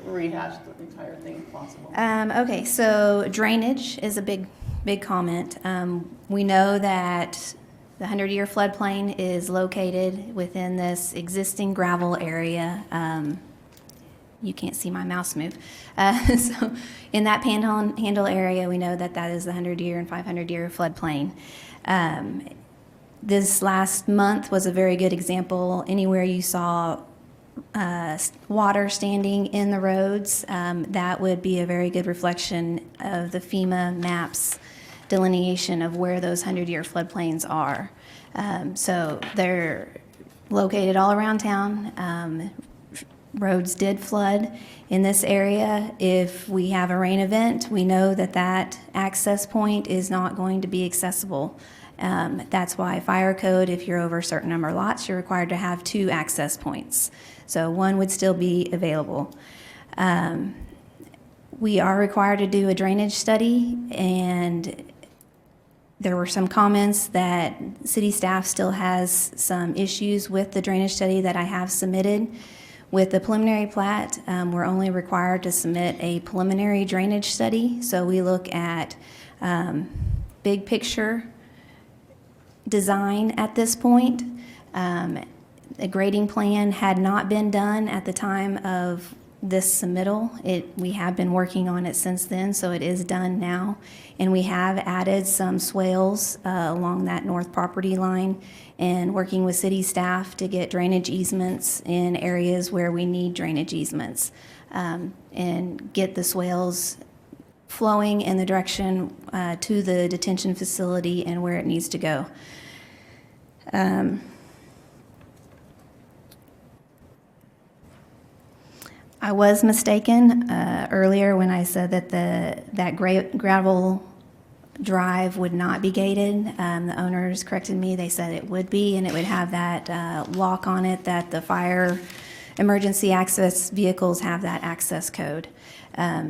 rehash the entire thing if possible. Okay, so drainage is a big comment. We know that the 100-year floodplain is located within this existing gravel area. You can't see my mouse move. So in that panhandle area, we know that is the 100-year and 500-year floodplain. This last month was a very good example. Anywhere you saw water standing in the roads, that would be a very good reflection of the FEMA maps delineation of where those 100-year floodplains are. So they're located all around town. Roads did flood in this area. If we have a rain event, we know that access point is not going to be accessible. That's why fire code, if you're over a certain number of lots, you're required to have 2 access points. So one would still be available. We are required to do a drainage study, and there were some comments that city staff still has some issues with the drainage study that I have submitted. With the preliminary plat, we're only required to submit a preliminary drainage study. So we look at big picture design at this point. A grading plan had not been done at the time of this submittal. We have been working on it since then, so it is done now. And we have added some swales along that north property line and working with city staff to get drainage easements in areas where we need drainage easements and get the swales flowing in the direction to the detention facility and where it needs to go. I was mistaken earlier when I said that that gravel drive would not be gated. The owners corrected me. They said it would be, and it would have that lock on it that the fire emergency access vehicles have that access code.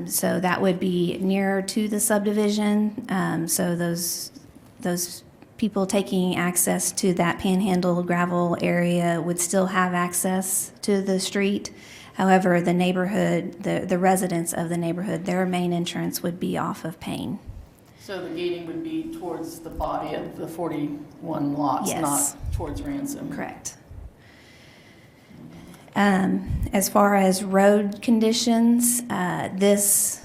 So that would be nearer to the subdivision. So those people taking access to that panhandle gravel area would still have access to the street. However, the neighborhood, the residents of the neighborhood, their main entrance would be off of Payne. So the gating would be towards the body of the 41 lots, Yes. not towards Ransom. Correct. As far as road conditions, this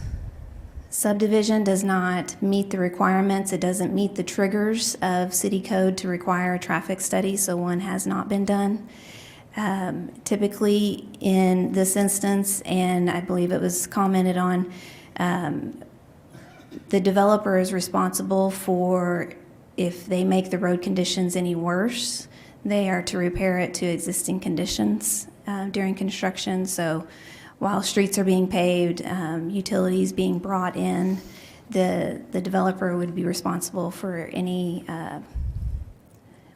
subdivision does not meet the requirements. It doesn't meet the triggers of city code to require a traffic study, so one has not been done. Typically, in this instance, and I believe it was commented on, the developer is responsible for, if they make the road conditions any worse, they are to repair it to existing conditions during construction. So while streets are being paved, utilities being brought in, the developer would be responsible for any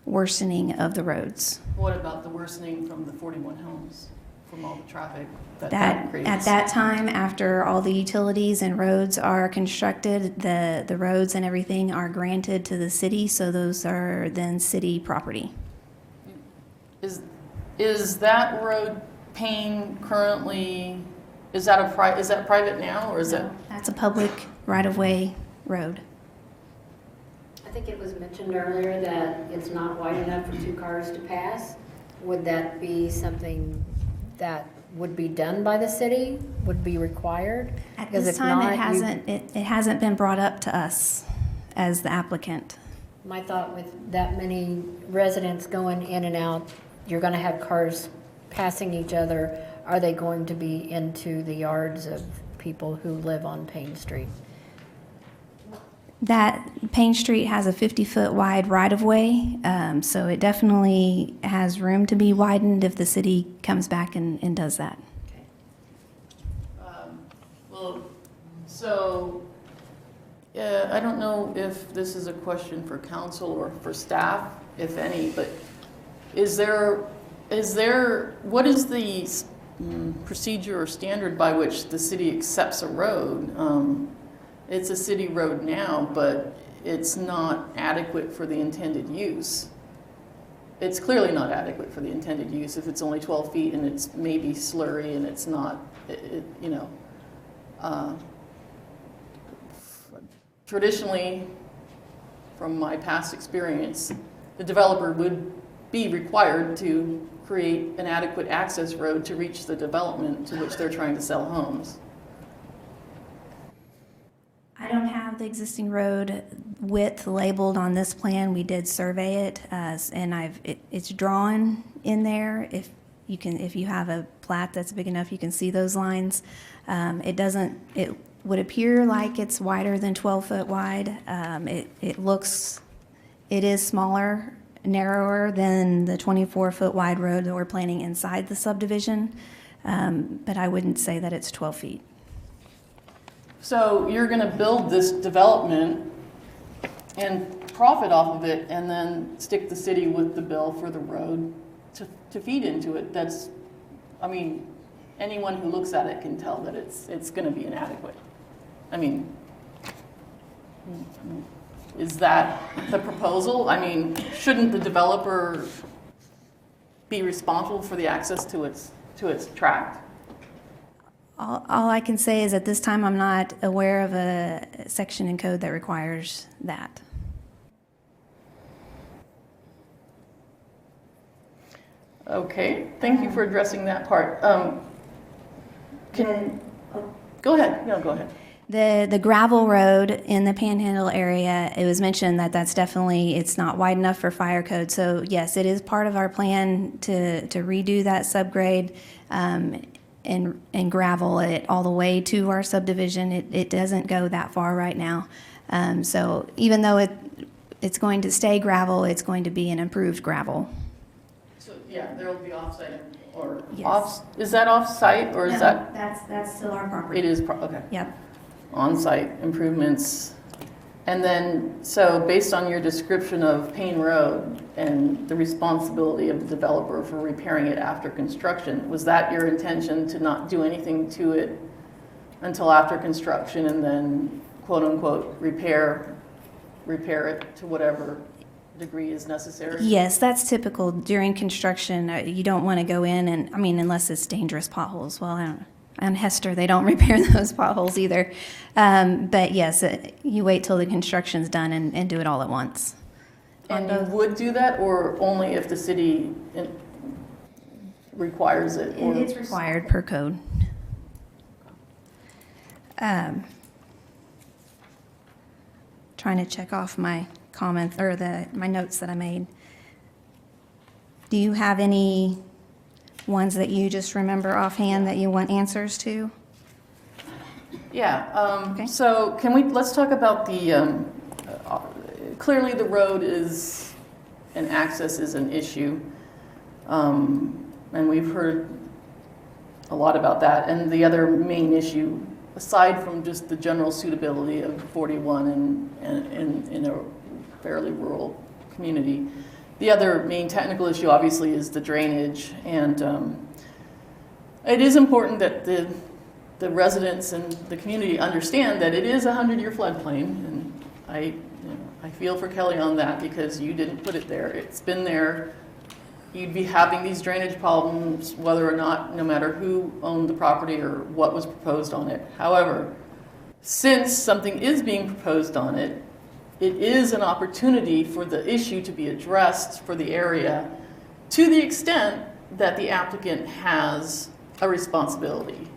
worsening of the roads. What about the worsening from the 41 homes, from all the traffic that creates? At that time, after all the utilities and roads are constructed, the roads and everything are granted to the city, so those are then city property. Is that road Payne currently, is that private now, or is that? That's a public right-of-way road. I think it was mentioned earlier that it's not wide enough for two cars to pass. Would that be something that would be done by the city, would be required? At Because this if time, not, it hasn't been brought up to us as the applicant. My thought with that many residents going in and out, you're gonna have cars passing each other. Are they going to be into the yards of people who live on Payne Street? That Payne Street has a 50-foot wide right-of-way, so it definitely has room to be widened if the city comes back and does that. Well, so, I don't know if this is a question for council or for staff, if any, but what is the procedure or standard by which the city accepts a road? It's a city road now, but it's not adequate for the intended use. It's clearly not adequate for the intended use if it's only 12 feet and it's maybe slurry and it's not, traditionally, from my past experience, the developer would be required to create an adequate access road to reach the development to which they're trying to sell homes. I don't have the existing road width labeled on this plan. We did survey it, and it's drawn in there. If you have a plat that's big enough, you can see those lines. It would appear like it's wider than 12 foot wide. It is smaller, narrower than the 24-foot wide road that we're planning inside the subdivision, but I wouldn't say that it's 12 feet. So you're going to build this development and profit off of it and then stick the city with the bill for the road to feed into it. Anyone who looks at it can tell that it's going to be inadequate. Is that the proposal? Shouldn't the developer be responsible for the access to its tract? All I can say is at this time, I'm not aware of a section in code that requires that. Okay, thank you for addressing that part. Go ahead. No, go ahead. The gravel road in the Panhandle area, it was mentioned that it's not wide enough for fire code. So yes, it is part of our plan to redo that subgrade and gravel it all the way to our subdivision. It doesn't go that far right now. So even though it's going to stay gravel, it's going to be an improved gravel. So yeah, there will be offsite or Yes. Is that offsite or is that? That's still our property. It is, okay. Yep. On-site improvements. And then, so based on your description of Payne Road and the responsibility of the developer for repairing it after construction, was that your intention to not do anything to it until after construction and then quote unquote repair it to whatever degree is necessary? Yes, that's typical during construction. You don't want to go in and, unless it's dangerous potholes. Well, on Hester, they don't repair those potholes either. But yes, you wait till the construction's done and do it all at once. And you would do that, or only if the city requires it? Or? It's required per code. trying to check off my comments, or my notes that I made. Do you have any ones that you just remember offhand that you want answers to? Yeah, Okay. so let's talk about clearly the road is, and access is an issue. And we've heard a lot about that. And the other main issue, aside from just the general suitability of 41 and in a fairly rural community, the other main technical issue obviously is the drainage. And it is important that the residents and the community understand that it is a 100-year floodplain. And I feel for Kelly on that, because you didn't put it there. It's been there. You'd be having these drainage problems whether or not, no matter who owned the property or what was proposed on it. However, since something is being proposed on it, it is an opportunity for the issue to be addressed for the area, to the extent that the applicant has a responsibility.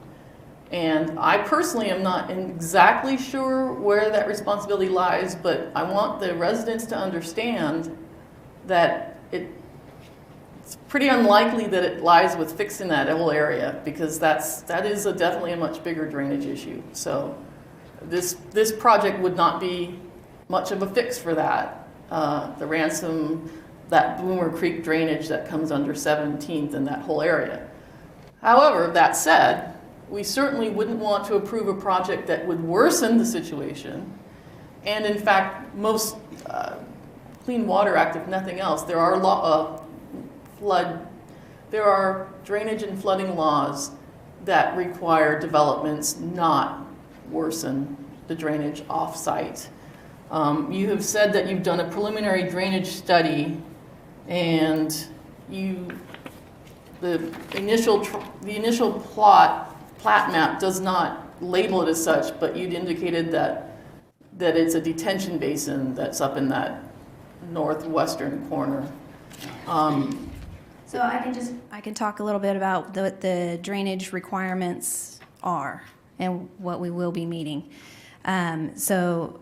And I personally am not exactly sure where that responsibility lies, but I want the residents to understand that it's pretty unlikely that it lies with fixing that whole area, because that is definitely a much bigger drainage issue. So this project would not be much of a fix for that. The Ransom, that Bloomer Creek drainage that comes under 17th and that whole area. However, that said, we certainly wouldn't want to approve a project that would worsen the situation. And in fact, most Clean Water Act, if nothing else, there are drainage and flooding laws that require developments not worsen the drainage off-site. You have said that you've done a preliminary drainage study, and the initial plat map does not label it as such, but you'd indicated that it's a detention basin that's up in that northwestern corner. So I can talk a little bit about what the drainage requirements are and what we will be meeting. So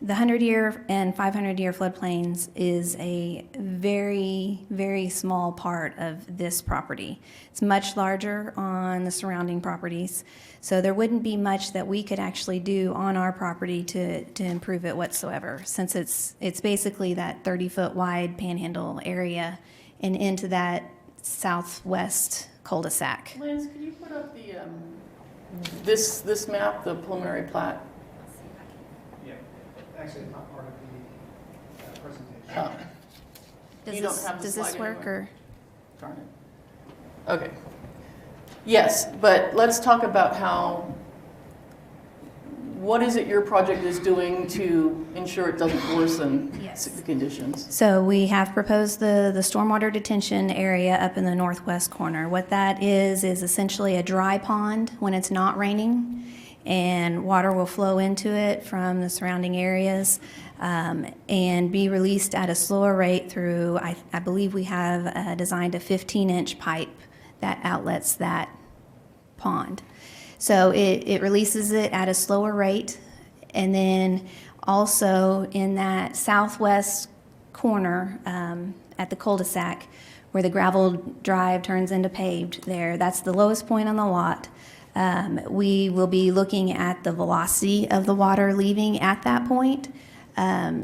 the 100-year and 500-year floodplains is a very, very small part of this property. It's much larger on the surrounding properties. So there wouldn't be much that we could actually do on our property to improve it whatsoever, since it's basically that 30-foot wide panhandle area and into that southwest cul-de-sac. Lance, can you put up this map, the preliminary plat? Yeah, actually it's not part of the presentation. Does this work, or? Darn it. Okay. Yes, but let's talk about what is it your project is doing to ensure it doesn't worsen the conditions? So we have proposed the stormwater detention area up in the northwest corner. What that is essentially a dry pond when it's not raining, and water will flow into it from the surrounding areas and be released at a slower rate through, I believe we have designed a 15-inch pipe that outlets that pond. So it releases it at a slower rate, and then also in that southwest corner at the cul-de-sac where the gravel drive turns into paved there, that's the lowest point on the lot. We will be looking at the velocity of the water leaving at that point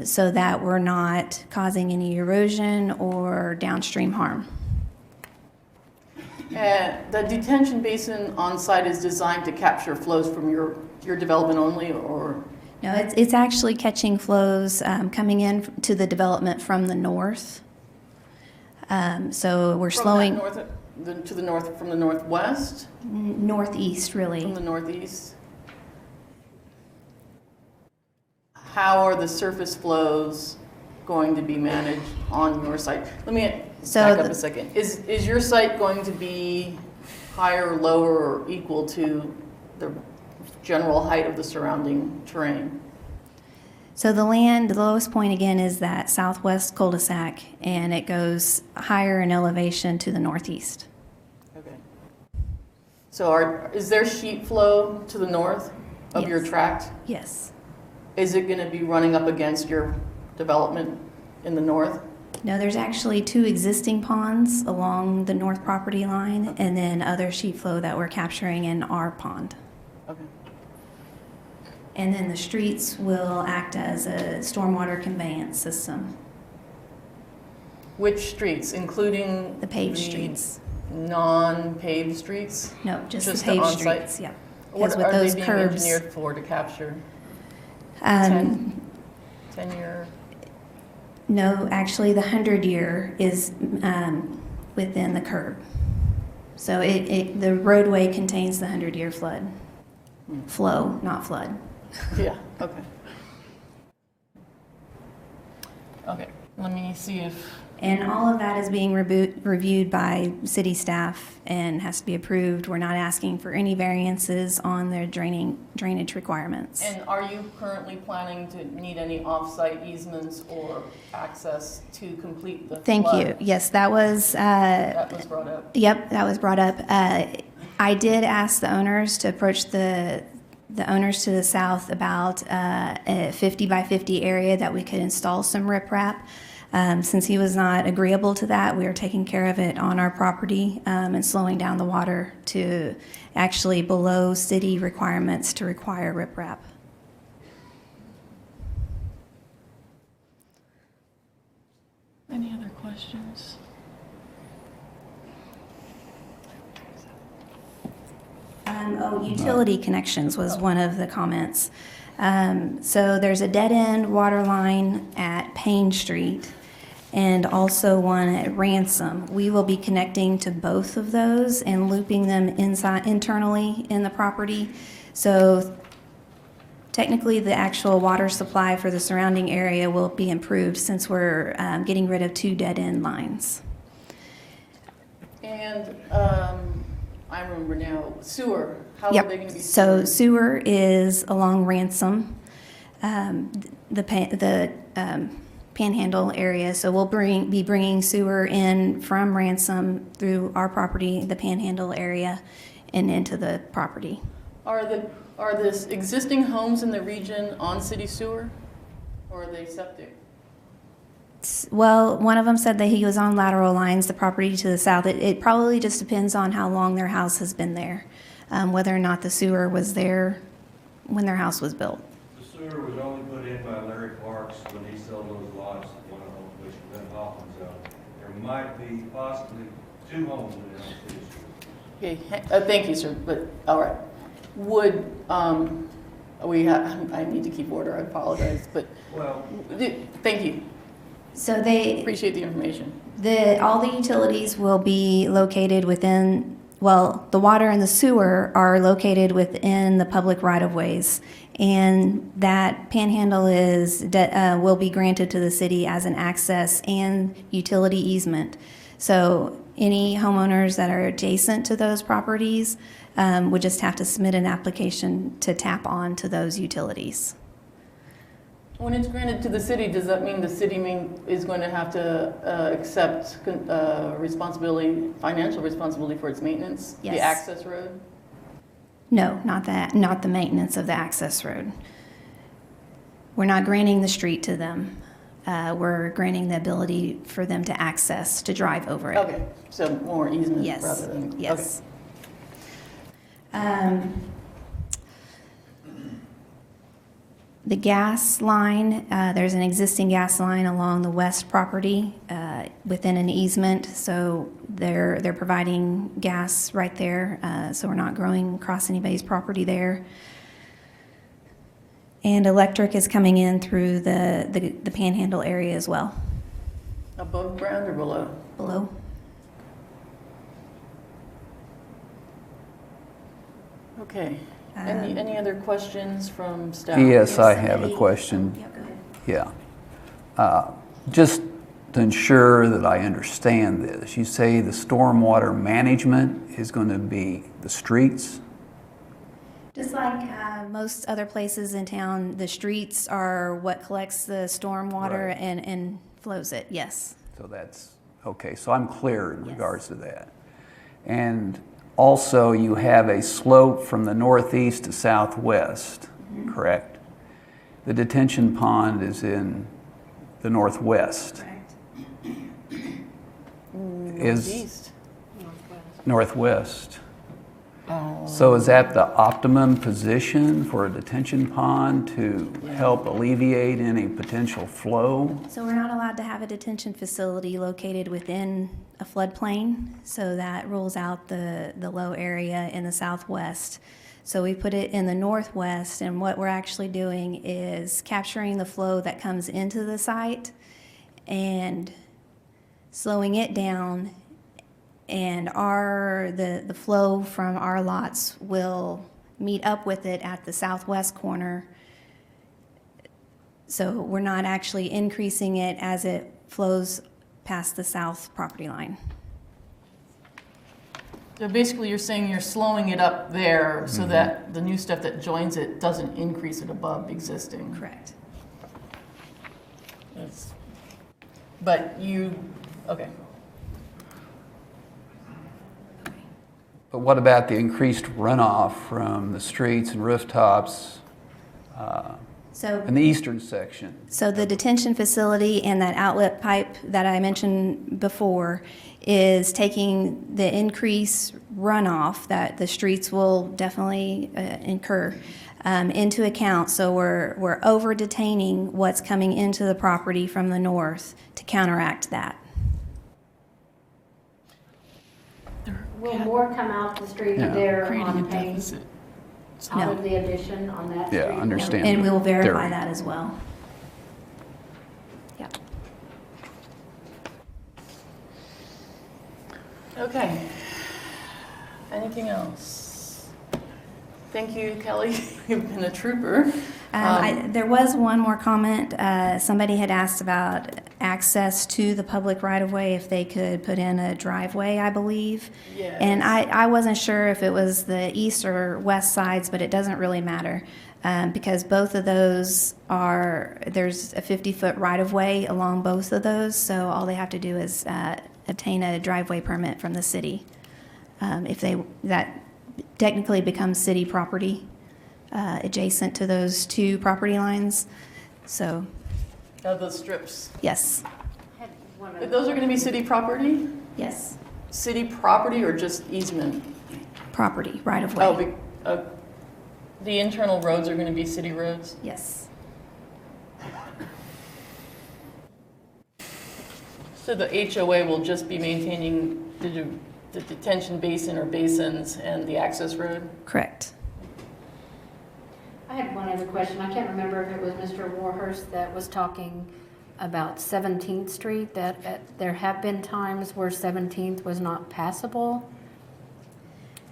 so that we're not causing any erosion or downstream harm. The detention basin on site is designed to capture flows from your development only, or? No, it's actually catching flows coming in to the development from the north. So we're slowing. To the north, from the northwest? Northeast, really. From the northeast. How are the surface flows going to be managed on your site? Let me back up a second. Is your site going to be higher, lower, or equal to the general height of the surrounding terrain? So the lowest point again is that southwest cul-de-sac, and it goes higher in elevation to the northeast. Okay. So is there sheet flow to the north of your tract? Yes. is it going to be running up against your development in the north? No, there's actually 2 existing ponds along the north property line, and then other sheet flow that we're capturing in our pond. Okay. And then the streets will act as a stormwater conveyance system. Which streets, including The paved streets. Non-paved streets? No, just the the paved on-site? streets, yeah. What Because with are those they being curbs, engineered for to capture? 10-year? no, actually, the 100-year is within the curb. So the roadway contains the 100-year flow, not flood. Yeah, okay. Okay, let me see if, And all of that is being reviewed by city staff and has to be approved. We're not asking for any variances on their drainage requirements. and are you currently planning to need any off-site easements or access to complete the flood? Thank you. Yes, that was, That was brought up. yep, that was brought up. I did ask the owners to approach the owners to the south about a 50 by 50 area that we could install some riprap. Since he was not agreeable to that, we are taking care of it on our property and slowing down the water to actually below city requirements to require riprap. Any other questions? Utility connections was one of the comments. So there's a dead-end water line at Payne Street and also one at Ransom. We will be connecting to both of those and looping them internally in the property. So technically, the actual water supply for the surrounding area will be improved since we're getting rid of 2 dead-end lines. And I remember now, sewer, how are Yep. they going to be? So sewered? sewer is along Ransom, the Panhandle area. So we'll be bringing sewer in from Ransom through our property, the Panhandle area, and into the property. Are the existing homes in the region on city sewer, or are they septic? Well, one of them said that he was on lateral lines, the property to the south. It probably just depends on how long their house has been there, whether or not the sewer was there when their house was built. The sewer was only put in by Larry Parks when he sold those lots, one of them, which Ben Hoffman's owned. There might be possibly 2 homes in there on city sewer. Okay, thank you, sir, but, all right. Would, I need to keep order, I apologize, but, Well, thank you. So Appreciate the information. all the utilities will be located within, well, the water and the sewer are located within the public right-of-ways. And that panhandle will be granted to the city as an access and utility easement. So any homeowners that are adjacent to those properties would just have to submit an application to tap on to those utilities. When it's granted to the city, does that mean the city is going to have to accept responsibility, financial responsibility for its maintenance? Yes. The access road? No, not that, not the maintenance of the access road. We're not granting the street to them. We're granting the ability for them to access, to drive over it. Okay, so more easement Yes, rather than? yes. The gas line, there's an existing gas line along the west property within an easement, so they're providing gas right there, so we're not going across anybody's property there. And electric is coming in through the Panhandle area as well. Above ground or below? Below. Okay. Any other questions from staff? Yes, I have a question. Yeah, go ahead. Yeah. Just to ensure that I understand this, you say the stormwater management is going to be the streets? Just like most other places in town, the streets are what collects the storm water Right. and flows it, yes. So that's, okay, so I'm clear in Yes. regards to that. And also, you have a slope from the northeast to southwest, correct? The detention pond is in the northwest. Northeast. Northwest. Oh. So is that the optimum position for a detention pond to help alleviate any potential flow? So we're not allowed to have a detention facility located within a floodplain, so that rules out the low area in the southwest. So we put it in the northwest, and what we're actually doing is capturing the flow that comes into the site and slowing it down, and the flow from our lots will meet up with it at the southwest corner. So we're not actually increasing it as it flows past the south property line. So basically, you're saying you're slowing it up there so that the new stuff that joins it doesn't increase it above existing. Correct. But okay. But what about the increased runoff from the streets and rooftops in the eastern section? So the detention facility and that outlet pipe that I mentioned before is taking the increased runoff that the streets will definitely incur into account. So we're over detaining what's coming into the property from the north to counteract that. Will more come out the street Yeah. there Creating on a Payne? deficit. Out of the addition on that street? Yeah, understand. And we'll verify Theory. that as well. Yep. Okay. Anything else? Thank you, Kelly. You've been a trooper. There was one more comment. Somebody had asked about access to the public right-of-way, if they could put in a driveway, I believe. Yes. And I wasn't sure if it was the east or west sides, but it doesn't really matter. Because both of those there's a 50-foot right-of-way along both of those, so all they have to do is obtain a driveway permit from the city. That technically becomes city property adjacent to those two property lines. So, Those strips. yes, But those are going to be city property? yes, City property or just easement? property, right-of-way. The internal roads are going to be city roads? Yes. So the HOA will just be maintaining the detention basin or basins and the access road? Correct. I had one other question. I can't remember if it was Mr. Warhurst that was talking about 17th Street, that there have been times where 17th was not passable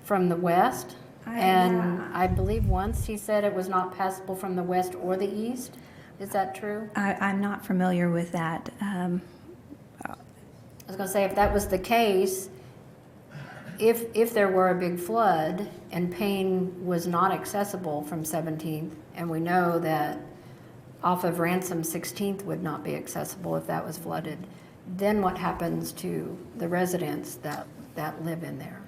from the west. And I believe once he said it was not passable from the west or the east. Is that true? I'm not familiar with that. I was going to say, if that was the case, if there were a big flood and Payne was not accessible from 17th, and we know that off of Ransom 16th would not be accessible if that was flooded, then what happens to the residents that live in there?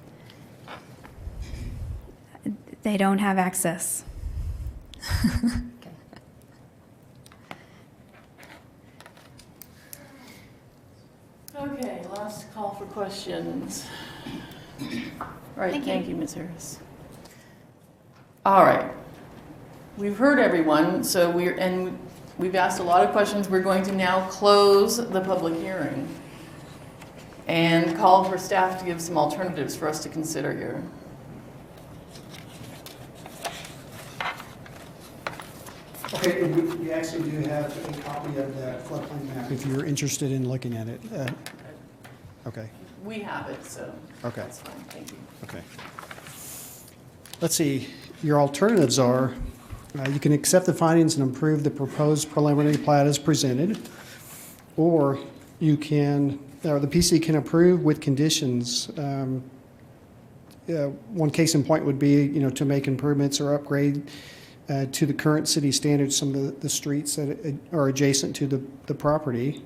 They don't have access. Okay, last call for questions. All right, thank you, Ms. Harris. All right. We've heard everyone, so we've asked a lot of questions. We're going to now close the public hearing and call for staff to give some alternatives for us to consider here. Okay, and we actually do have a copy of that floodplain map if you're interested in looking at it. Okay. We have it, so Okay. that's fine, thank you. Okay. Let's see, your alternatives are, you can accept the findings and approve the proposed preliminary plat as presented, or you can, or the PC can approve with conditions. One case in point would be, to make improvements or upgrade to the current city standards, some of the streets that are adjacent to the property.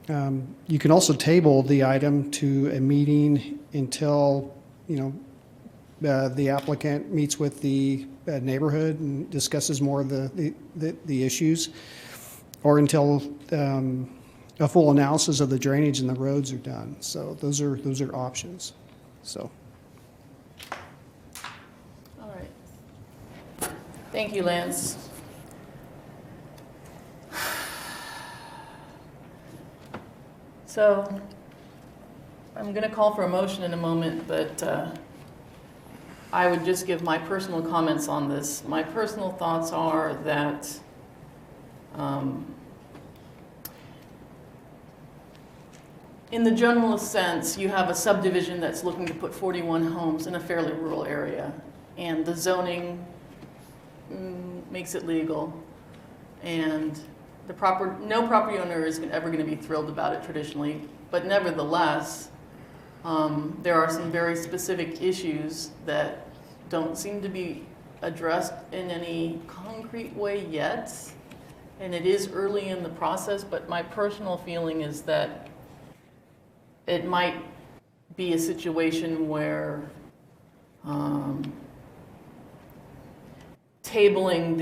You can also table the item to a meeting until, the applicant meets with the neighborhood and discusses more of the issues, or until a full analysis of the drainage and the roads are done. So those are options. So. All right. Thank you, Lance. So I'm going to call for a motion in a moment, but I would just give my personal comments on this. My personal thoughts are that in the generalist sense, you have a subdivision that's looking to put 41 homes in a fairly rural area, and the zoning makes it legal, and no property owner is ever going to be thrilled about it traditionally, but nevertheless, there are some very specific issues that don't seem to be addressed in any concrete way yet, and it is early in the process, but my personal feeling is that it might be a situation where tabling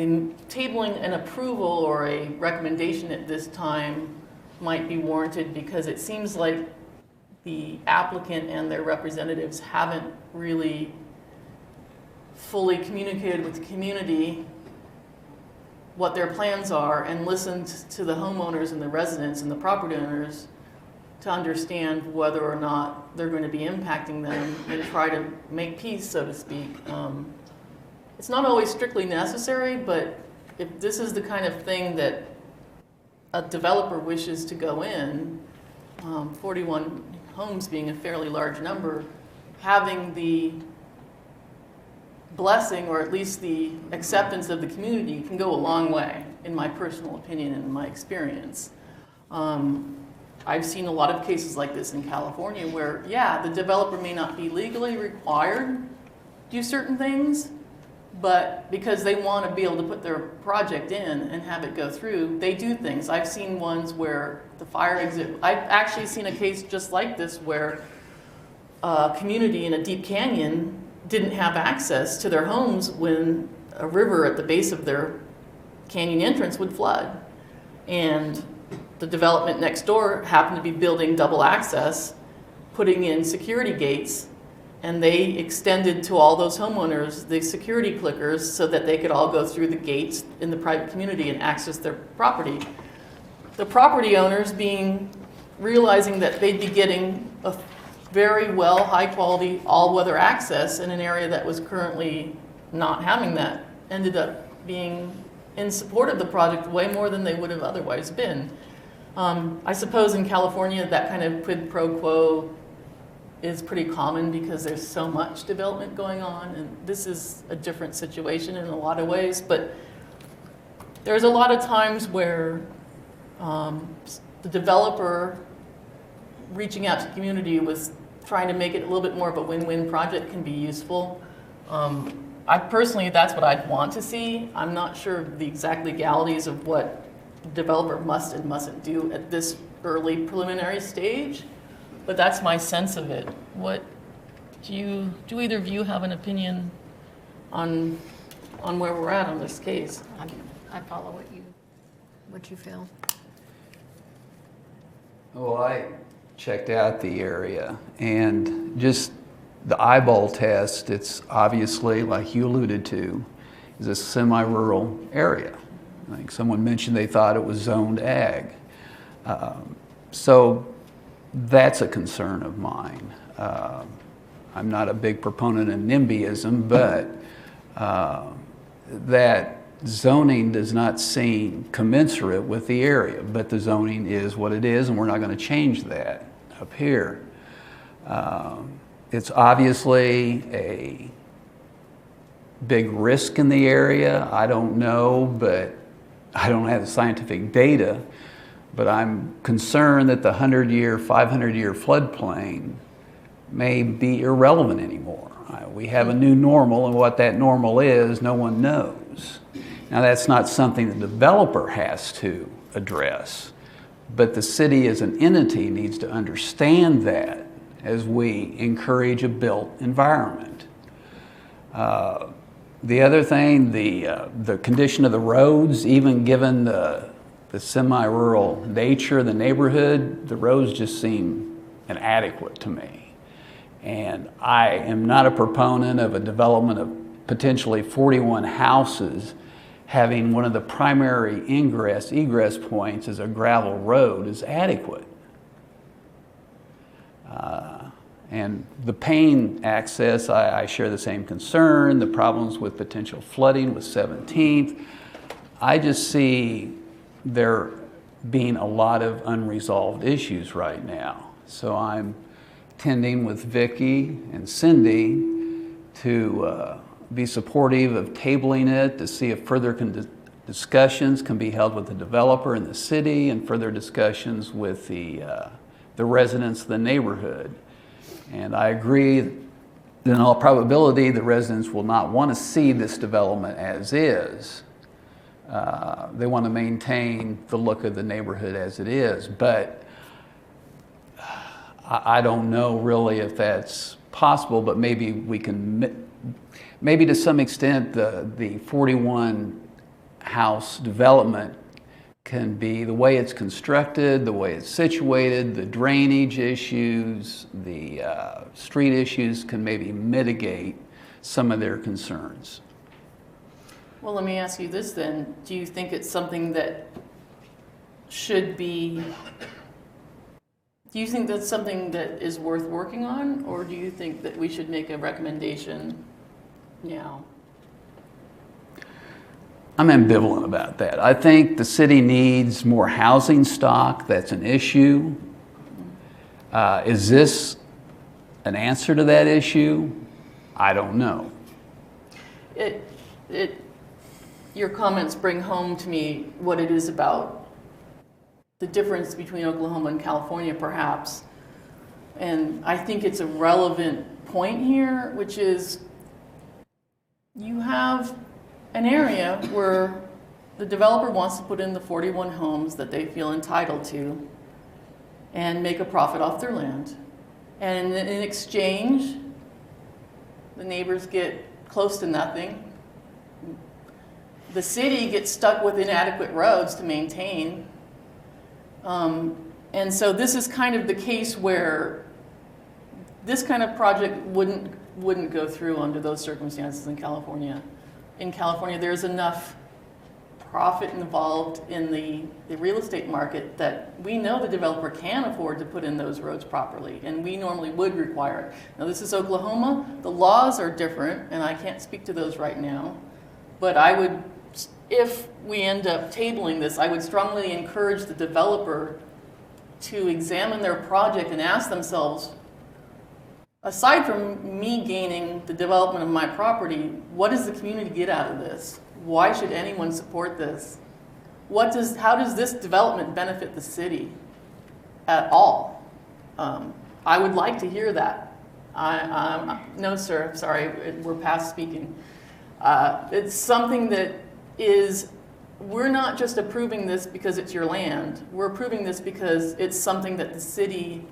an approval or a recommendation at this time might be warranted, because it seems like the applicant and their representatives haven't really fully communicated with the community what their plans are and listened to the homeowners and the residents and the property owners to understand whether or not they're going to be impacting them and try to make peace, so to speak. It's not always strictly necessary, but if this is the kind of thing that a developer wishes to go in, 41 homes being a fairly large number, having the blessing or at least the acceptance of the community can go a long way, in my personal opinion and in my experience. I've seen a lot of cases like this in California where, yeah, the developer may not be legally required to do certain things, but because they want to be able to put their project in and have it go through, they do things. I've seen ones where the fire exit, I've actually seen a case just like this where a community in a deep canyon didn't have access to their homes when a river at the base of their canyon entrance would flood. And the development next door happened to be building double access, putting in security gates, and they extended to all those homeowners the security clickers so that they could all go through the gates in the private community and access their property. The property owners realizing that they'd be getting a very well, high quality, all-weather access in an area that was currently not having that, ended up being in support of the project way more than they would have otherwise been. I suppose in California that kind of quid pro quo is pretty common because there's so much development going on, and this is a different situation in a lot of ways, but there's a lot of times where the developer reaching out to the community with trying to make it a little bit more of a win-win project can be useful. I personally, that's what I'd want to see. I'm not sure the exact legalities of what the developer must and mustn't do at this early preliminary stage, but that's my sense of it. What do either of you have an opinion on where we're at on this case? I follow what you feel. Well, I checked out the area, and just the eyeball test, it's obviously, like you alluded to, is a semi-rural area. I think someone mentioned they thought it was zoned ag. So that's a concern of mine. I'm not a big proponent of NIMBYism, but that zoning does not seem commensurate with the area, but the zoning is what it is, and we're not going to change that up here. It's obviously a big risk in the area. I don't know, but I don't have the scientific data, but I'm concerned that the 100-year, 500-year floodplain may be irrelevant anymore. We have a new normal, and what that normal is, no one knows. Now, that's not something the developer has to address, but the city as an entity needs to understand that as we encourage a built environment. The other thing, the condition of the roads, even given the semi-rural nature of the neighborhood, the roads just seem inadequate to me. And I am not a proponent of a development of potentially 41 houses having one of the primary egress points as a gravel road is adequate. And the Payne access, I share the same concern, the problems with potential flooding with 17th. I just see there being a lot of unresolved issues right now. So I'm tending with Vicki and Cindy to be supportive of tabling it to see if further discussions can be held with the developer and the city and further discussions with the residents of the neighborhood. And I agree that in all probability the residents will not want to see this development as is. They want to maintain the look of the neighborhood as it is, but I don't know really if that's possible, but maybe we can, maybe to some extent the 41 house development can be the way it's constructed, the way it's situated, the drainage issues, the street issues can maybe mitigate some of their concerns. Well, let me ask you this then. Do you think it's something that should be, do you think that's something that is worth working on, or do you think that we should make a recommendation now? I'm ambivalent about that. I think the city needs more housing stock. That's an issue. Is this an answer to that issue? I don't know. Your comments bring home to me what it is about the difference between Oklahoma and California, perhaps. And I think it's a relevant point here, which is you have an area where the developer wants to put in the 41 homes that they feel entitled to and make a profit off their land. And in exchange, the neighbors get close to nothing. The city gets stuck with inadequate roads to maintain. And so this is kind of the case where this kind of project wouldn't go through under those circumstances in California. In California, there's enough profit involved in the real estate market that we know the developer can afford to put in those roads properly, and we normally would require it. Now, this is Oklahoma. The laws are different, and I can't speak to those right now, but I would, if we end up tabling this, I would strongly encourage the developer to examine their project and ask themselves, aside from me gaining the development of my property, what does the community get out of this? Why should anyone support this? How does this development benefit the city at all? I would like to hear that. No, sir, sorry, we're past speaking. It's something that is, we're not just approving this because it's your land. We're approving this because it's something that the city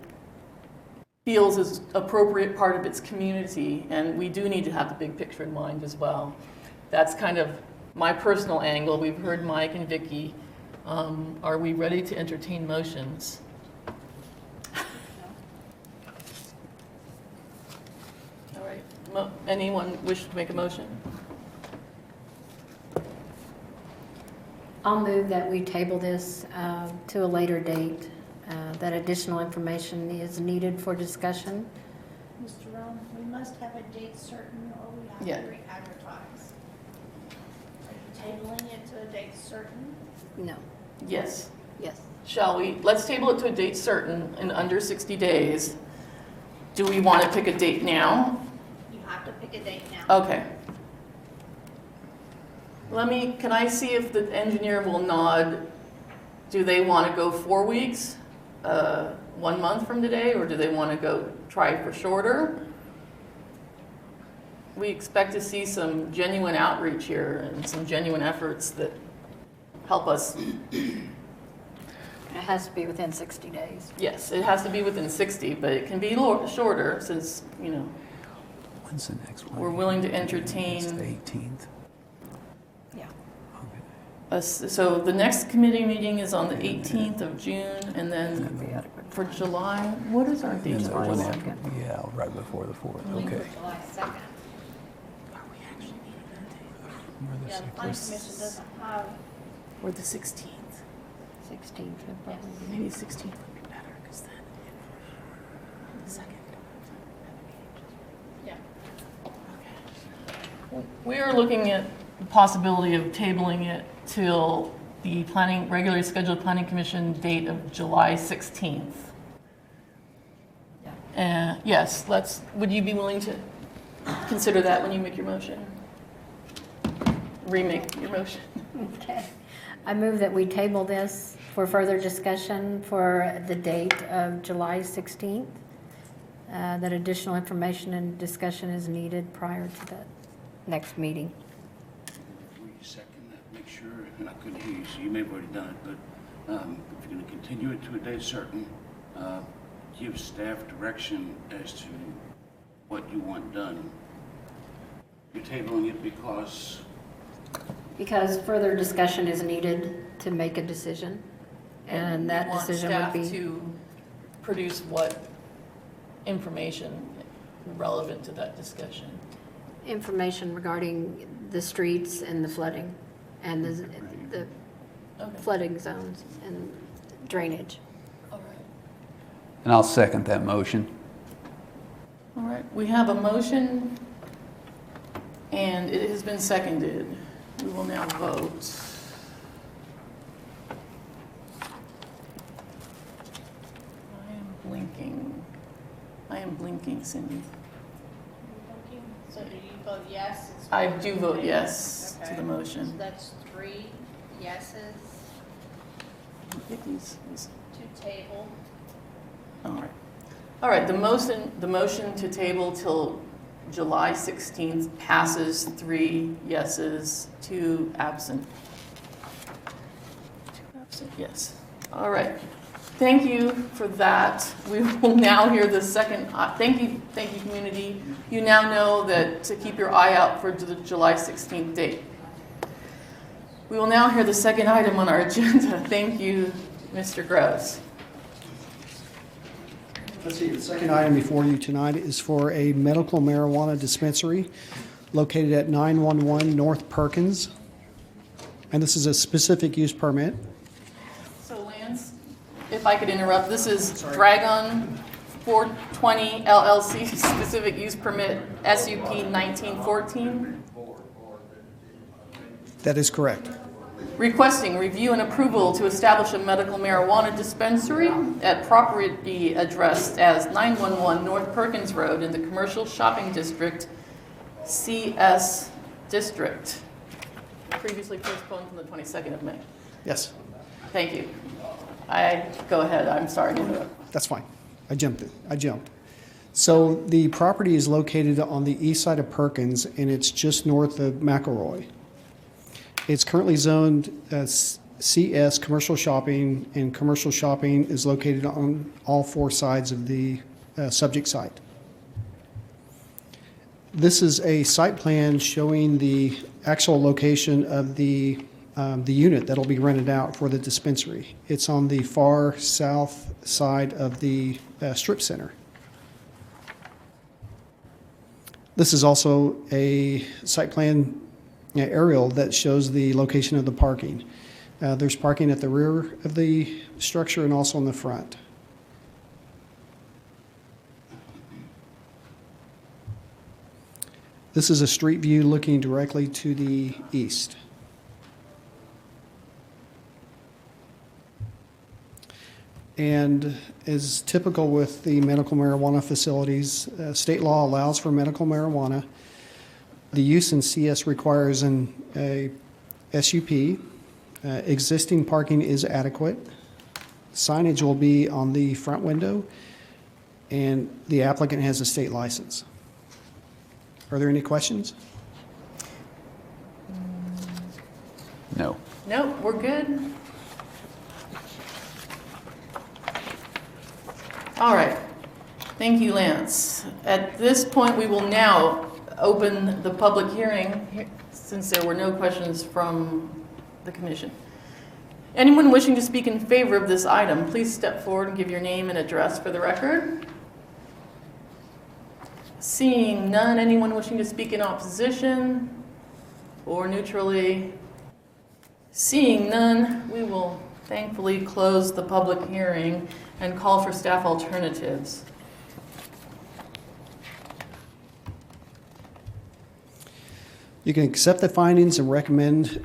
feels is appropriate part of its community, and we do need to have the big picture in mind as well. That's kind of my personal angle. We've heard Mike and Vicki. Are we ready to entertain motions? All right. Anyone wish to make a motion? I'll move that we table this to a later date, that additional information is needed for discussion. Mr. Rowan, we must have a date certain or we have Yeah. to re-advertise. Are you tabling it to a date certain? No. Yes. Yes. Shall we? Let's table it to a date certain in under 60 days. Do we want to pick a date now? You have to pick a date now. Okay. Can I see if the engineer will nod? Do they want to go 4 weeks, 1 month from today, or do they want to go try for shorter? We expect to see some genuine outreach here and some genuine efforts that help us. It has to be within 60 days. Yes, it has to be within 60, but it can be shorter since, you know. When's the next one? we're willing to It's the entertain. 18th. So the next committee meeting is on the 18th of June, and then for July, what is our date? And the for one July? after, yeah, right before the 4th, okay. July 2nd. Yeah, the planning commission doesn't have, Or the 16th? 16th, Maybe 16th would be better, because then the second. yeah. We are looking at the possibility of tabling it till the regularly scheduled planning commission date of July 16th. Yes, would you be willing to consider that when you make your motion? Remake your motion? Okay. I move that we table this for further discussion for the date of July 16th. That additional information and discussion is needed prior to the next meeting. Will you second that? Make sure, and I couldn't hear you, so you may have already done it, but if you're going to continue it to a date certain, give staff direction as to what you want done. You're tabling it because further discussion is needed to make a decision, and that decision would be. Want staff to produce what information relevant to that discussion? Information regarding the streets and the flooding, and the flooding zones and drainage. All right. And I'll second that motion. All right, we have a motion, and it has been seconded. We will now vote. I am blinking, Cindy. So do you vote yes? I do vote yes to Okay. the motion. So that's 3 yeses Get these. to table. All right. All right, the motion to table till July 16th passes 3 yeses, 2 absent. 2 absent, yes. All right. Thank you for that. We will now hear the second, thank you, community. You now know that to keep your eye out for the July 16th date. We will now hear the second item on our agenda. Thank you, Mr. Gross. Let's see, the second item before you tonight is for a medical marijuana dispensary located at 911 North Perkins. And this is a specific use permit. So Lance, if I could interrupt, this is Dragon 420 LLC, specific use permit, SUP 1914. That is correct. Requesting review and approval to establish a medical marijuana dispensary at property addressed as 911 North Perkins Road in the Commercial Shopping District, CS District. Previously postponed from the 22nd of May. Yes, Thank you. Go ahead, I'm sorry to interrupt. that's fine. I jumped. So the property is located on the east side of Perkins, and it's just north of McElroy. It's currently zoned as CS Commercial Shopping, and commercial shopping is located on all 4 sides of the subject site. This is a site plan showing the actual location of the unit that'll be rented out for the dispensary. It's on the far south side of the strip center. This is also a site plan aerial that shows the location of the parking. There's parking at the rear of the structure and also in the front. This is a street view looking directly to the east. And as typical with the medical marijuana facilities, state law allows for medical marijuana. The use in CS requires a SUP. Existing parking is adequate. Signage will be on the front window, and the applicant has a state license. Are there any questions? No. No, we're good. All right. Thank you, Lance. At this point, we will now open the public hearing since there were no questions from the commission. Anyone wishing to speak in favor of this item, please step forward and give your name and address for the record. Seeing none, anyone wishing to speak in opposition or neutrally? Seeing none, we will thankfully close the public hearing and call for staff alternatives. You can accept the findings and recommend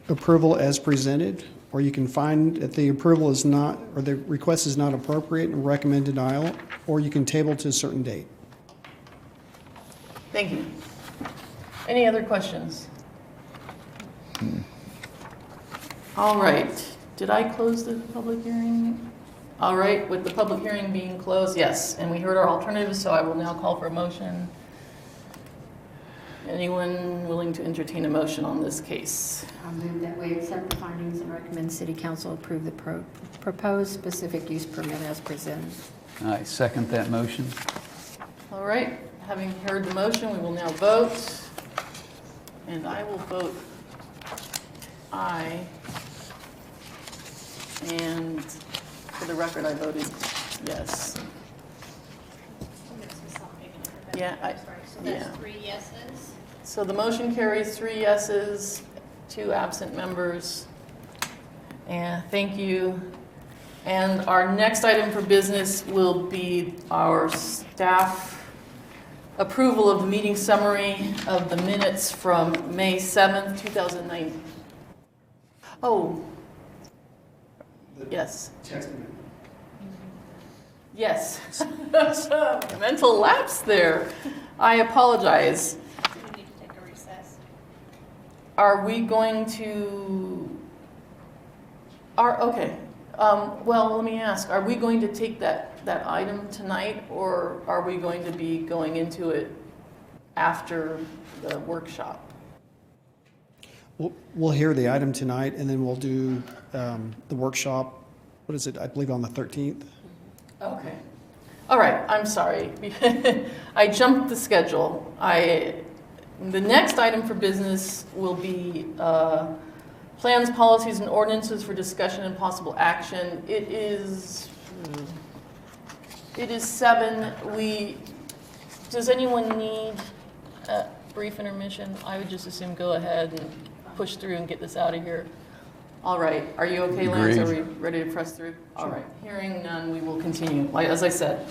approval as presented, or you can find that the approval is not, or the request is not appropriate and recommend denial, or you can table to a certain date. Thank you. Any other questions? All right. Did I close the public hearing? All right, with the public hearing being closed, yes. And we heard our alternatives, so I will now call for a motion. Anyone willing to entertain a motion on this case? I'll move that we accept the findings and recommend City Council approve the proposed specific use permit as presented. I second that motion. All right, having heard the motion, we will now vote. And I will vote aye. And for the record, I voted yes. Yeah, So that's 3 yeses. So the motion carries 3 yeses, 2 absent members. And thank you. And our next item for business will be our staff approval of the meeting summary of the minutes from May 7th, 2009. Oh, yes. Yes. Mental lapse there. I apologize. We need to take a recess. Are we going to, okay. Well, let me ask, are we going to take that item tonight, or are we going to be going into it after the workshop? We'll hear the item tonight, and then we'll do the workshop, what is it, I believe on the 13th? Okay. All right, I'm sorry. I jumped the schedule. The next item for business will be plans, policies, and ordinances for discussion and possible action. It is 7. Does anyone need a brief intermission? I would just assume go ahead and push through and get this out of here. All right, are you okay, Lance? Are we ready to press through? All right, hearing none, we will continue. As I said,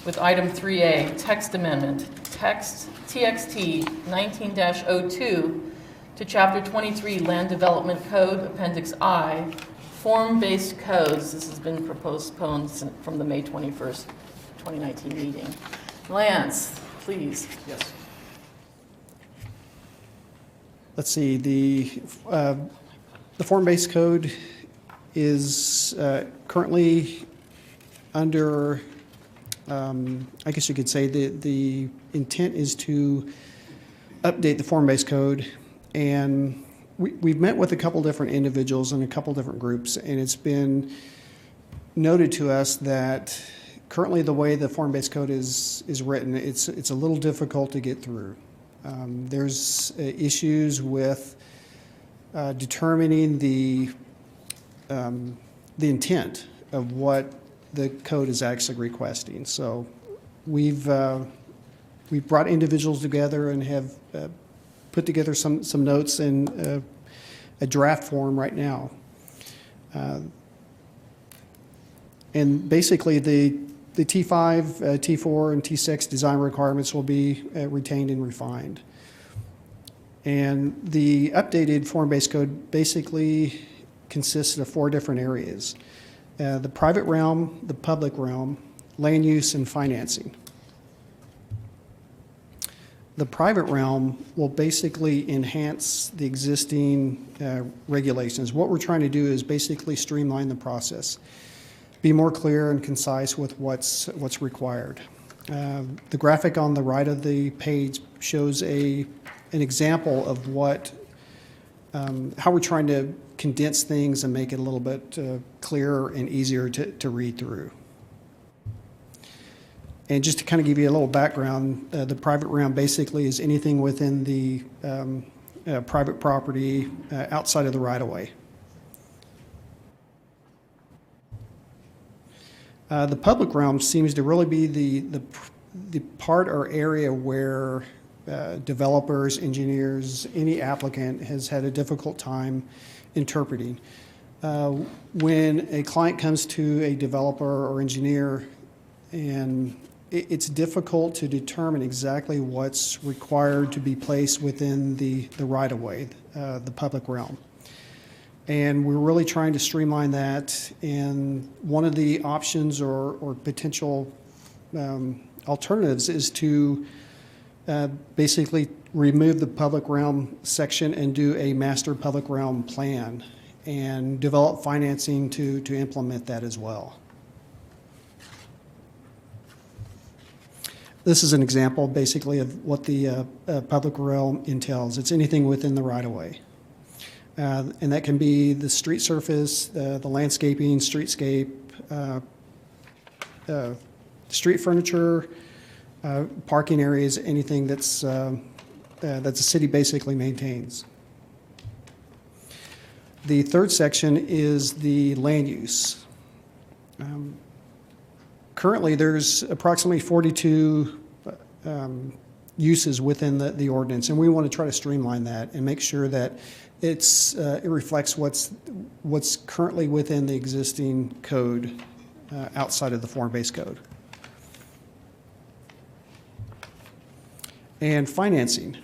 with item 3A, text amendment, text TXT 19-02 to Chapter 23 Land Development Code, Appendix I, form-based codes. This has been postponed from the May 21st, 2019 meeting. Lance, please. Yes. Let's see, the form-based code is currently under, I guess you could say the intent is to update the form-based code, and we've met with a couple different individuals and a couple different groups, and it's been noted to us that currently the way the form-based code is written, it's a little difficult to get through. There's issues with determining the intent of what the code is actually requesting. So we've brought individuals together and have put together some notes in a draft form right now. And basically the T5, T4, and T6 design requirements will be retained and refined. And the updated form-based code basically consists of 4 different areas: the private realm, the public realm, land use, and financing. The private realm will basically enhance the existing regulations. What we're trying to do is basically streamline the process, be more clear and concise with what's required. The graphic on the right of the page shows an example of how we're trying to condense things and make it a little bit clearer and easier to read through. And just to kind of give you a little background, the private realm basically is anything within the private property outside of the right-of-way. The public realm seems to really be the part or area where developers, engineers, any applicant has had a difficult time interpreting. When a client comes to a developer or engineer, and it's difficult to determine exactly what's required to be placed within the right-of-way, the public realm. And we're really trying to streamline that. And one of the options or potential alternatives is to basically remove the public realm section and do a master public realm plan and develop financing to implement that as well. This is an example basically of what the public realm entails. It's anything within the right-of-way. And that can be the street surface, the landscaping, streetscape, street furniture, parking areas, anything that the city basically maintains. The third section is the land use. Currently, there's approximately 42 uses within the ordinance, and we want to try to streamline that and make sure that it reflects what's currently within the existing code outside of the form-based code. And financing.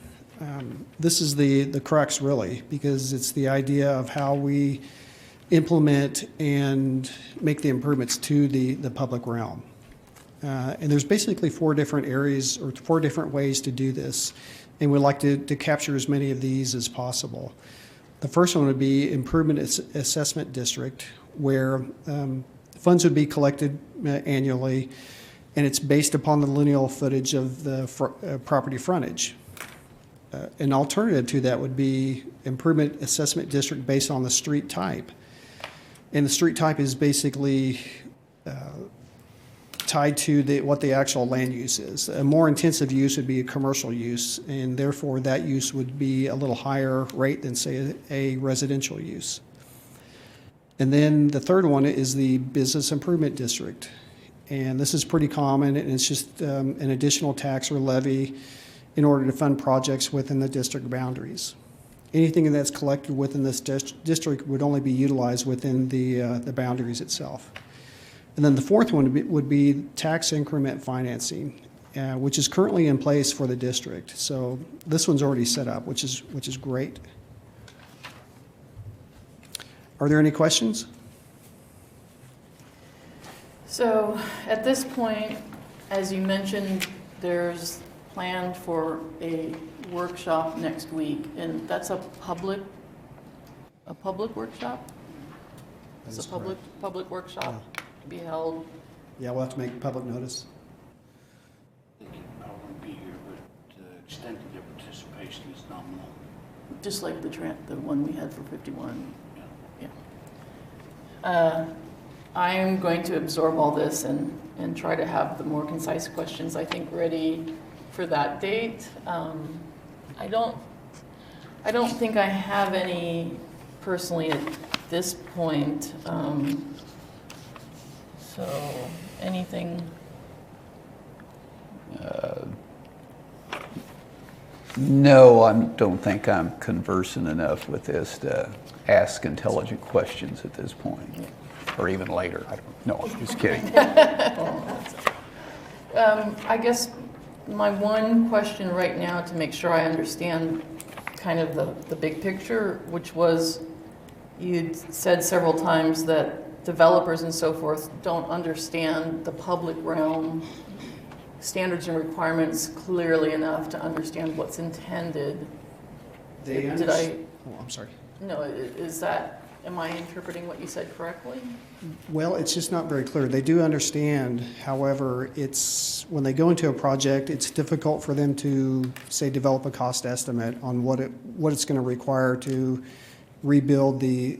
This is the crux really, because it's the idea of how we implement and make the improvements to the public realm. And there's basically 4 different areas or 4 different ways to do this, and we'd like to capture as many of these as possible. The first one would be Improvement Assessment District, where funds would be collected annually, and it's based upon the lineal footage of the property frontage. An alternative to that would be Improvement Assessment District based on the street type. And the street type is basically tied to what the actual land use is. A more intensive use would be a commercial use, and therefore that use would be a little higher rate than, say, a residential use. And then the third one is the Business Improvement District. And this is pretty common, and it's just an additional tax or levy in order to fund projects within the district boundaries. Anything that's collected within this district would only be utilized within the boundaries itself. And then the fourth one would be tax increment financing, which is currently in place for the district. So this one's already set up, which is great. Are there any questions? So at this point, as you mentioned, there's planned for a workshop next week, and that's a public workshop? It's a public workshop to be held. Yeah, we'll have to make public notice. I don't want to be here, but the extent of their participation is nominal. Just like the one we had for 51. Yeah. I am going to absorb all this and try to have the more concise questions, I think, ready for that date. I don't think I have any personally at this point. So anything? No, I don't think I'm conversant enough with this to ask intelligent questions at this point, or even later. I don't know. I'm just kidding. I guess my one question right now, to make sure I understand kind of the big picture, which was, you'd said several times that developers and so forth don't understand the public realm standards and requirements clearly enough to understand what's intended. Did I? Oh, I'm sorry. No, is that, am I interpreting what you said correctly? Well, it's just not very clear. They do understand, however, it's, when they go into a project, it's difficult for them to, say, develop a cost estimate on what it's going to require to rebuild the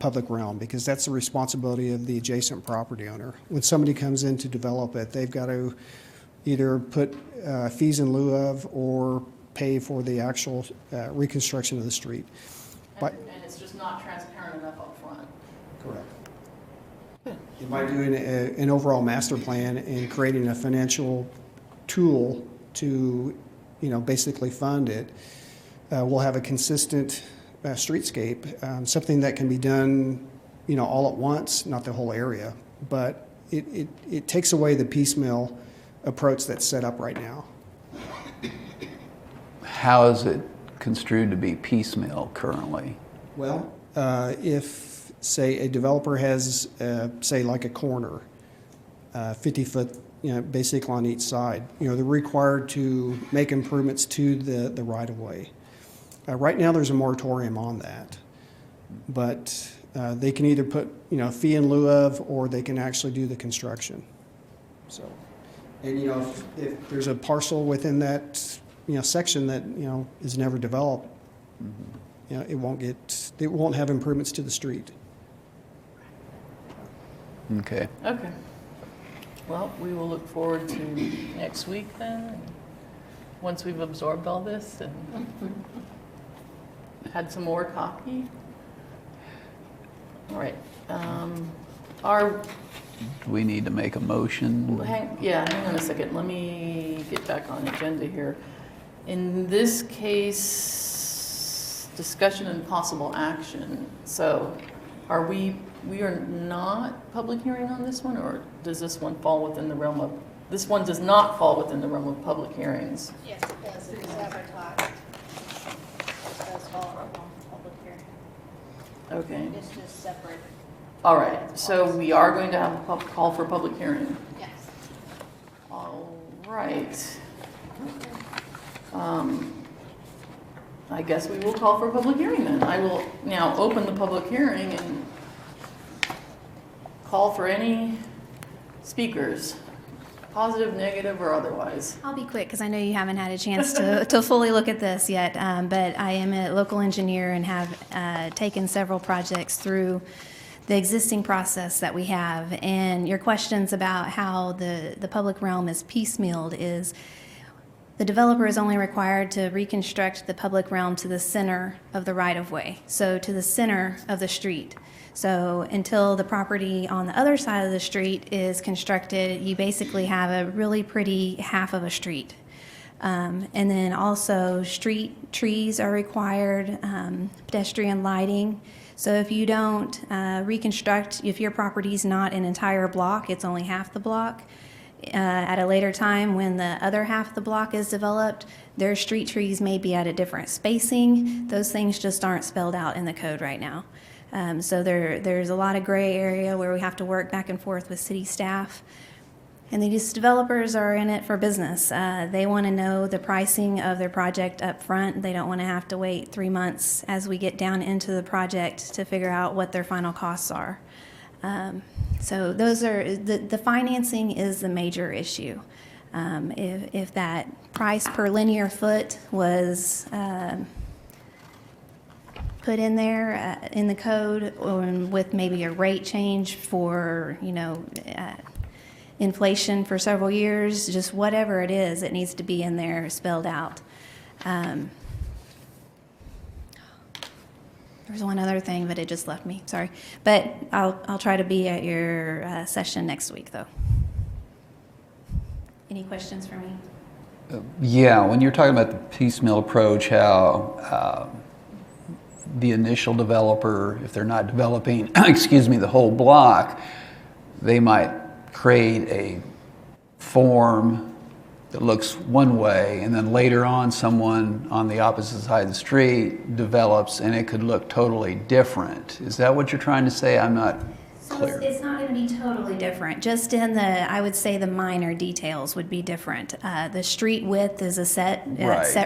public realm, because that's the responsibility of the adjacent property owner. When somebody comes in to develop it, they've got to either put fees in lieu of or pay for the actual reconstruction of the street. But And it's just not transparent enough up front. correct. And by doing an overall master plan and creating a financial tool to, basically fund it, we'll have a consistent streetscape, something that can be done, all at once, not the whole area. But it takes away the piecemeal approach that's set up right now. How is it construed to be piecemeal currently? Well, if, say, a developer has, say, like a corner, 50-foot, basically on each side, they're required to make improvements to the right-of-way. Right now, there's a moratorium on that, but they can either put, fee in lieu of, or they can actually do the construction. So, and if there's a parcel within that, section that is never developed, it won't have improvements to the street. Okay. Okay. Well, we will look forward to next week then, once we've absorbed all this and had some more coffee. All right. Do we need to make a motion? Hang on a second. Let me get back on the agenda here. In this case, discussion and possible action. So we are not public hearing on this one, or does this one fall within the realm of, this one does not fall within the realm of public hearings? Yes, it does. It is advertised. It does fall on public hearing. Okay. It's just separate. All right. So we are going to have a call for public hearing. Yes. All right. I guess we will call for a public hearing then. I will now open the public hearing and call for any speakers, positive, negative, or otherwise. I'll be quick because I know you haven't had a chance to fully look at this yet, but I am a local engineer and have taken several projects through the existing process that we have. And your questions about how the public realm is piecemealed is the developer is only required to reconstruct the public realm to the center of the right-of-way, so to the center of the street. So until the property on the other side of the street is constructed, you basically have a really pretty half of a street. And then also street trees are required, pedestrian lighting. So if you don't reconstruct, if your property is not an entire block, it's only half the block, at a later time when the other half of the block is developed, their street trees may be at a different spacing. Those things just aren't spelled out in the code right now. So there's a lot of gray area where we have to work back and forth with city staff. And these developers are in it for business. They want to know the pricing of their project up front. They don't want to have to wait 3 months as we get down into the project to figure out what their final costs are. So those are, the financing is the major issue. If that price per linear foot was put in there in the code, or with maybe a rate change for, inflation for several years, just whatever it is, it needs to be in there spelled out. There's one other thing, but it just left me, sorry. But I'll try to be at your session next week, though. Any questions for me? Yeah, when you're talking about the piecemeal approach, how the initial developer, if they're not developing, the whole block, they might create a form that looks one way, and then later on someone on the opposite side of the street develops and it could look totally different. Is that what you're trying to say? I'm not clear. It's not going to be totally different. Just in I would say the minor details would be different. The street width is a set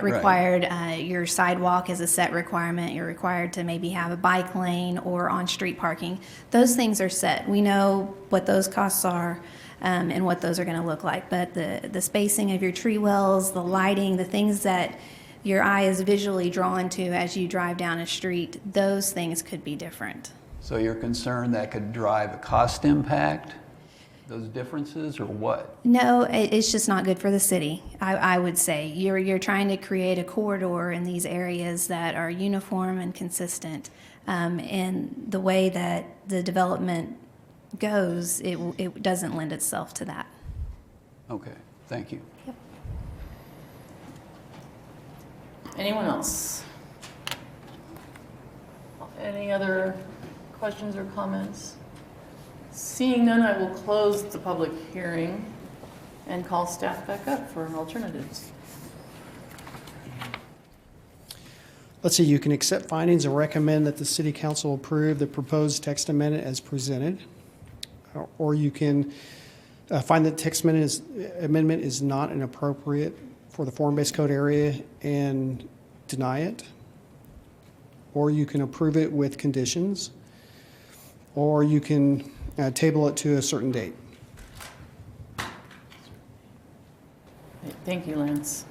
required. Your sidewalk is a set requirement. You're required to maybe have a bike lane or on-street parking. Those things are set. We know what those costs are. And what those are going to look like. But the spacing of your tree wells, the lighting, the things that your eye is visually drawn to as you drive down a street, those things could be different. So you're concerned that could drive a cost impact? those differences, or what? No, it's just not good for the city. I would say you're trying to create a corridor in these areas that are uniform and consistent, and the way that the development goes, it doesn't lend itself to that. Okay, thank you. Anyone else? Any other questions or comments? Seeing none, I will close the public hearing and call staff back up for alternatives. Let's see, you can accept findings and recommend that the city council approve the proposed text amendment as presented. Or you can find that text amendment is not inappropriate for the form-based code area and deny it. Or you can approve it with conditions. Or you can table it to a certain date. Thank you, Lance.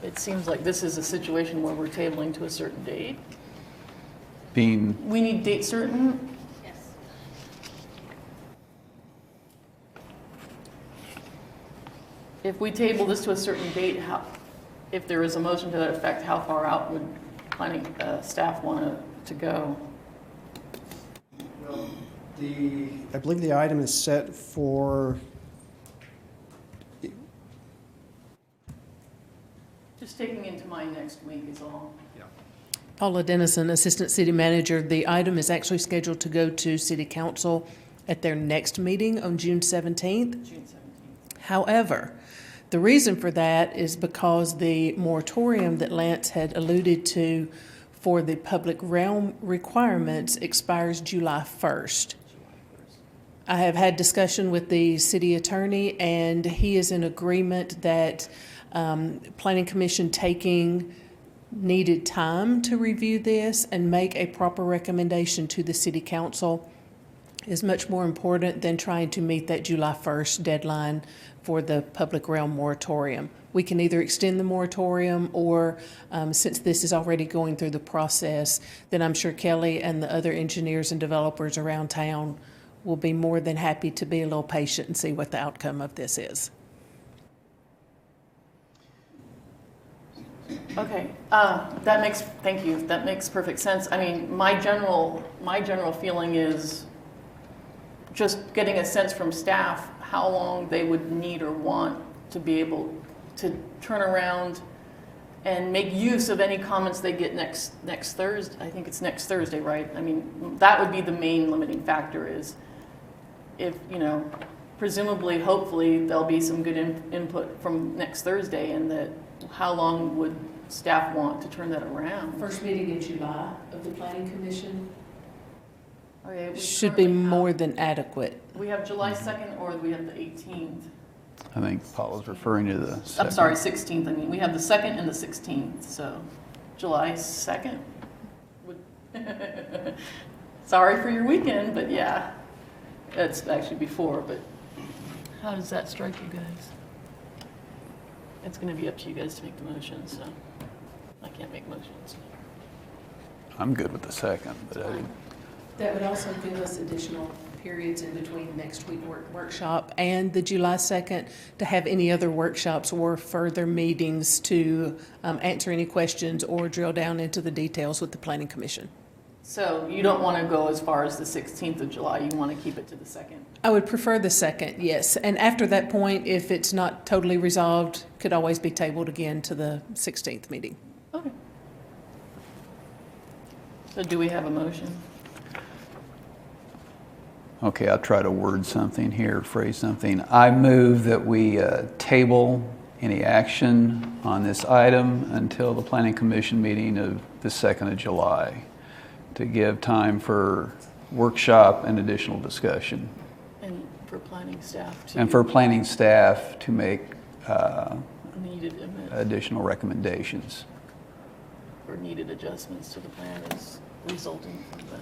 It seems like this is a situation where we're tabling to a certain date. Being, We need date certain. Yes. If we table this to a certain date, if there is a motion to that effect, how far out would planning staff want to go? Well, I believe the item is set for, Just taking into mind next week is all. Paula Dennison, Assistant City Manager. The item is actually scheduled to go to City Council at their next meeting on June 17th. June 17th. However, the reason for that is because the moratorium that Lance had alluded to for the public realm requirements expires July 1st. I have had discussion with the city attorney, and he is in agreement that Planning Commission taking needed time to review this and make a proper recommendation to the city council is much more important than trying to meet that July 1st deadline for the public realm moratorium. We can either extend the moratorium or, since this is already going through the process, then I'm sure Kelly and the other engineers and developers around town will be more than happy to be a little patient and see what the outcome of this is. Okay, thank you, that makes perfect sense. I mean, my general feeling is just getting a sense from staff how long they would need or want to be able to turn around and make use of any comments they get next Thursday. I think it's next Thursday, right? I mean, that would be the main limiting factor is if, presumably, hopefully, there'll be some good input from next Thursday, and that how long would staff want to turn that around? First meeting in July of the Planning Commission Okay, we should be currently more than adequate. We have July 2nd or we have the 18th? I think Paula's referring to the I'm second. sorry, 16th. I mean, we have the 2nd and the 16th, so July 2nd. Sorry for your weekend, but yeah, it's actually before, but how does that strike you guys? It's going to be up to you guys to make the motion, so I can't make motions. I'm good with the second, but I didn't. That would also give us additional periods in between next week workshop and the July 2nd to have any other workshops or further meetings to answer any questions or drill down into the details with the Planning Commission. So you don't want to go as far as the 16th of July, you want to keep it to the 2nd? I would prefer the 2nd, yes. And after that point, if it's not totally resolved, could always be tabled again to the 16th meeting. Okay. So do we have a motion? Okay, I'll try to word something here, phrase something. I move that we table any action on this item until the Planning Commission meeting of the 2nd of July to give time for workshop and additional discussion. And for planning staff to... And for planning staff to make needed additional recommendations. or needed adjustments to the plan is resulting from the...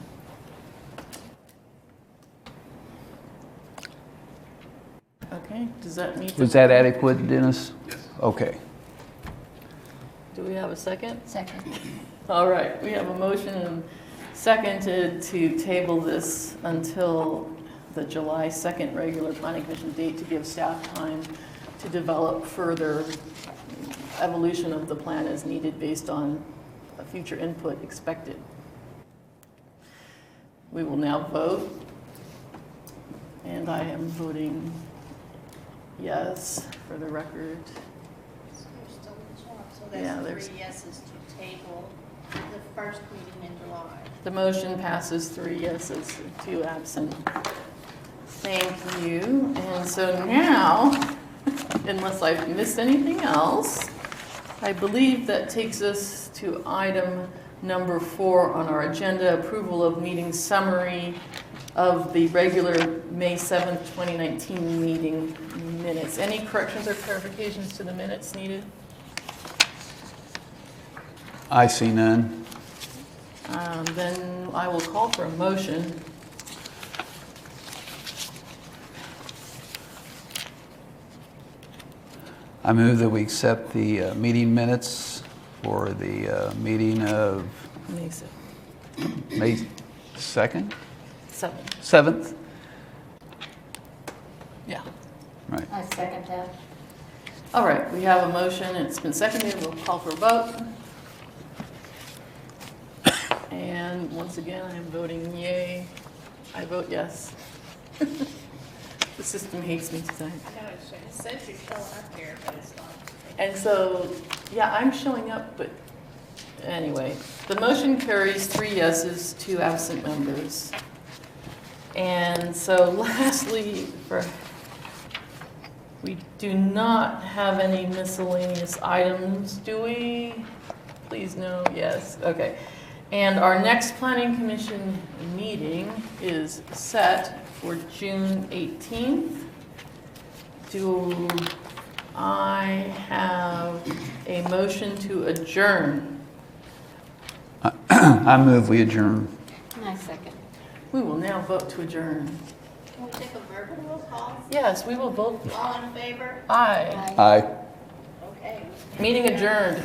Okay, does that meet the... Was that adequate, Dennis? Yes. Okay. Do we have a second? Second. All right, we have a motion and seconded to table this until the July 2nd regular planning commission date to give staff time to develop further evolution of the plan as needed based on future input expected. We will now vote, and I am voting yes for the record. So Yeah, that's there's- 3 yeses to table the first meeting in July. The motion passes 3 yeses, 2 absent. Thank you. And so now, unless I've missed anything else, I believe that takes us to item number 4 on our agenda, approval of meeting summary of the regular May 7th, 2019 meeting minutes. Any corrections or clarifications to the minutes needed? I see none. Then I will call for a motion. I move that we accept the meeting minutes for the meeting of May 7th. May 2nd? 7th. 7th? Yeah. Right. I second that. All right, we have a motion. It's been seconded. We'll call for a vote. And once again, I am voting yay. I vote yes. The system hates me tonight. I know it says you're showing up here, but it's not. And so, yeah, I'm showing up, but anyway, the motion carries 3 yeses, 2 absent members. And so lastly, we do not have any miscellaneous items, do we? Please no, yes, okay. And our next planning commission meeting is set for June 18th. Do I have a motion to adjourn? I move we adjourn. I second. We will now vote to adjourn. Can we take a verbal roll call? Yes, we will vote All in favor? aye. Aye. Okay. Meeting adjourned.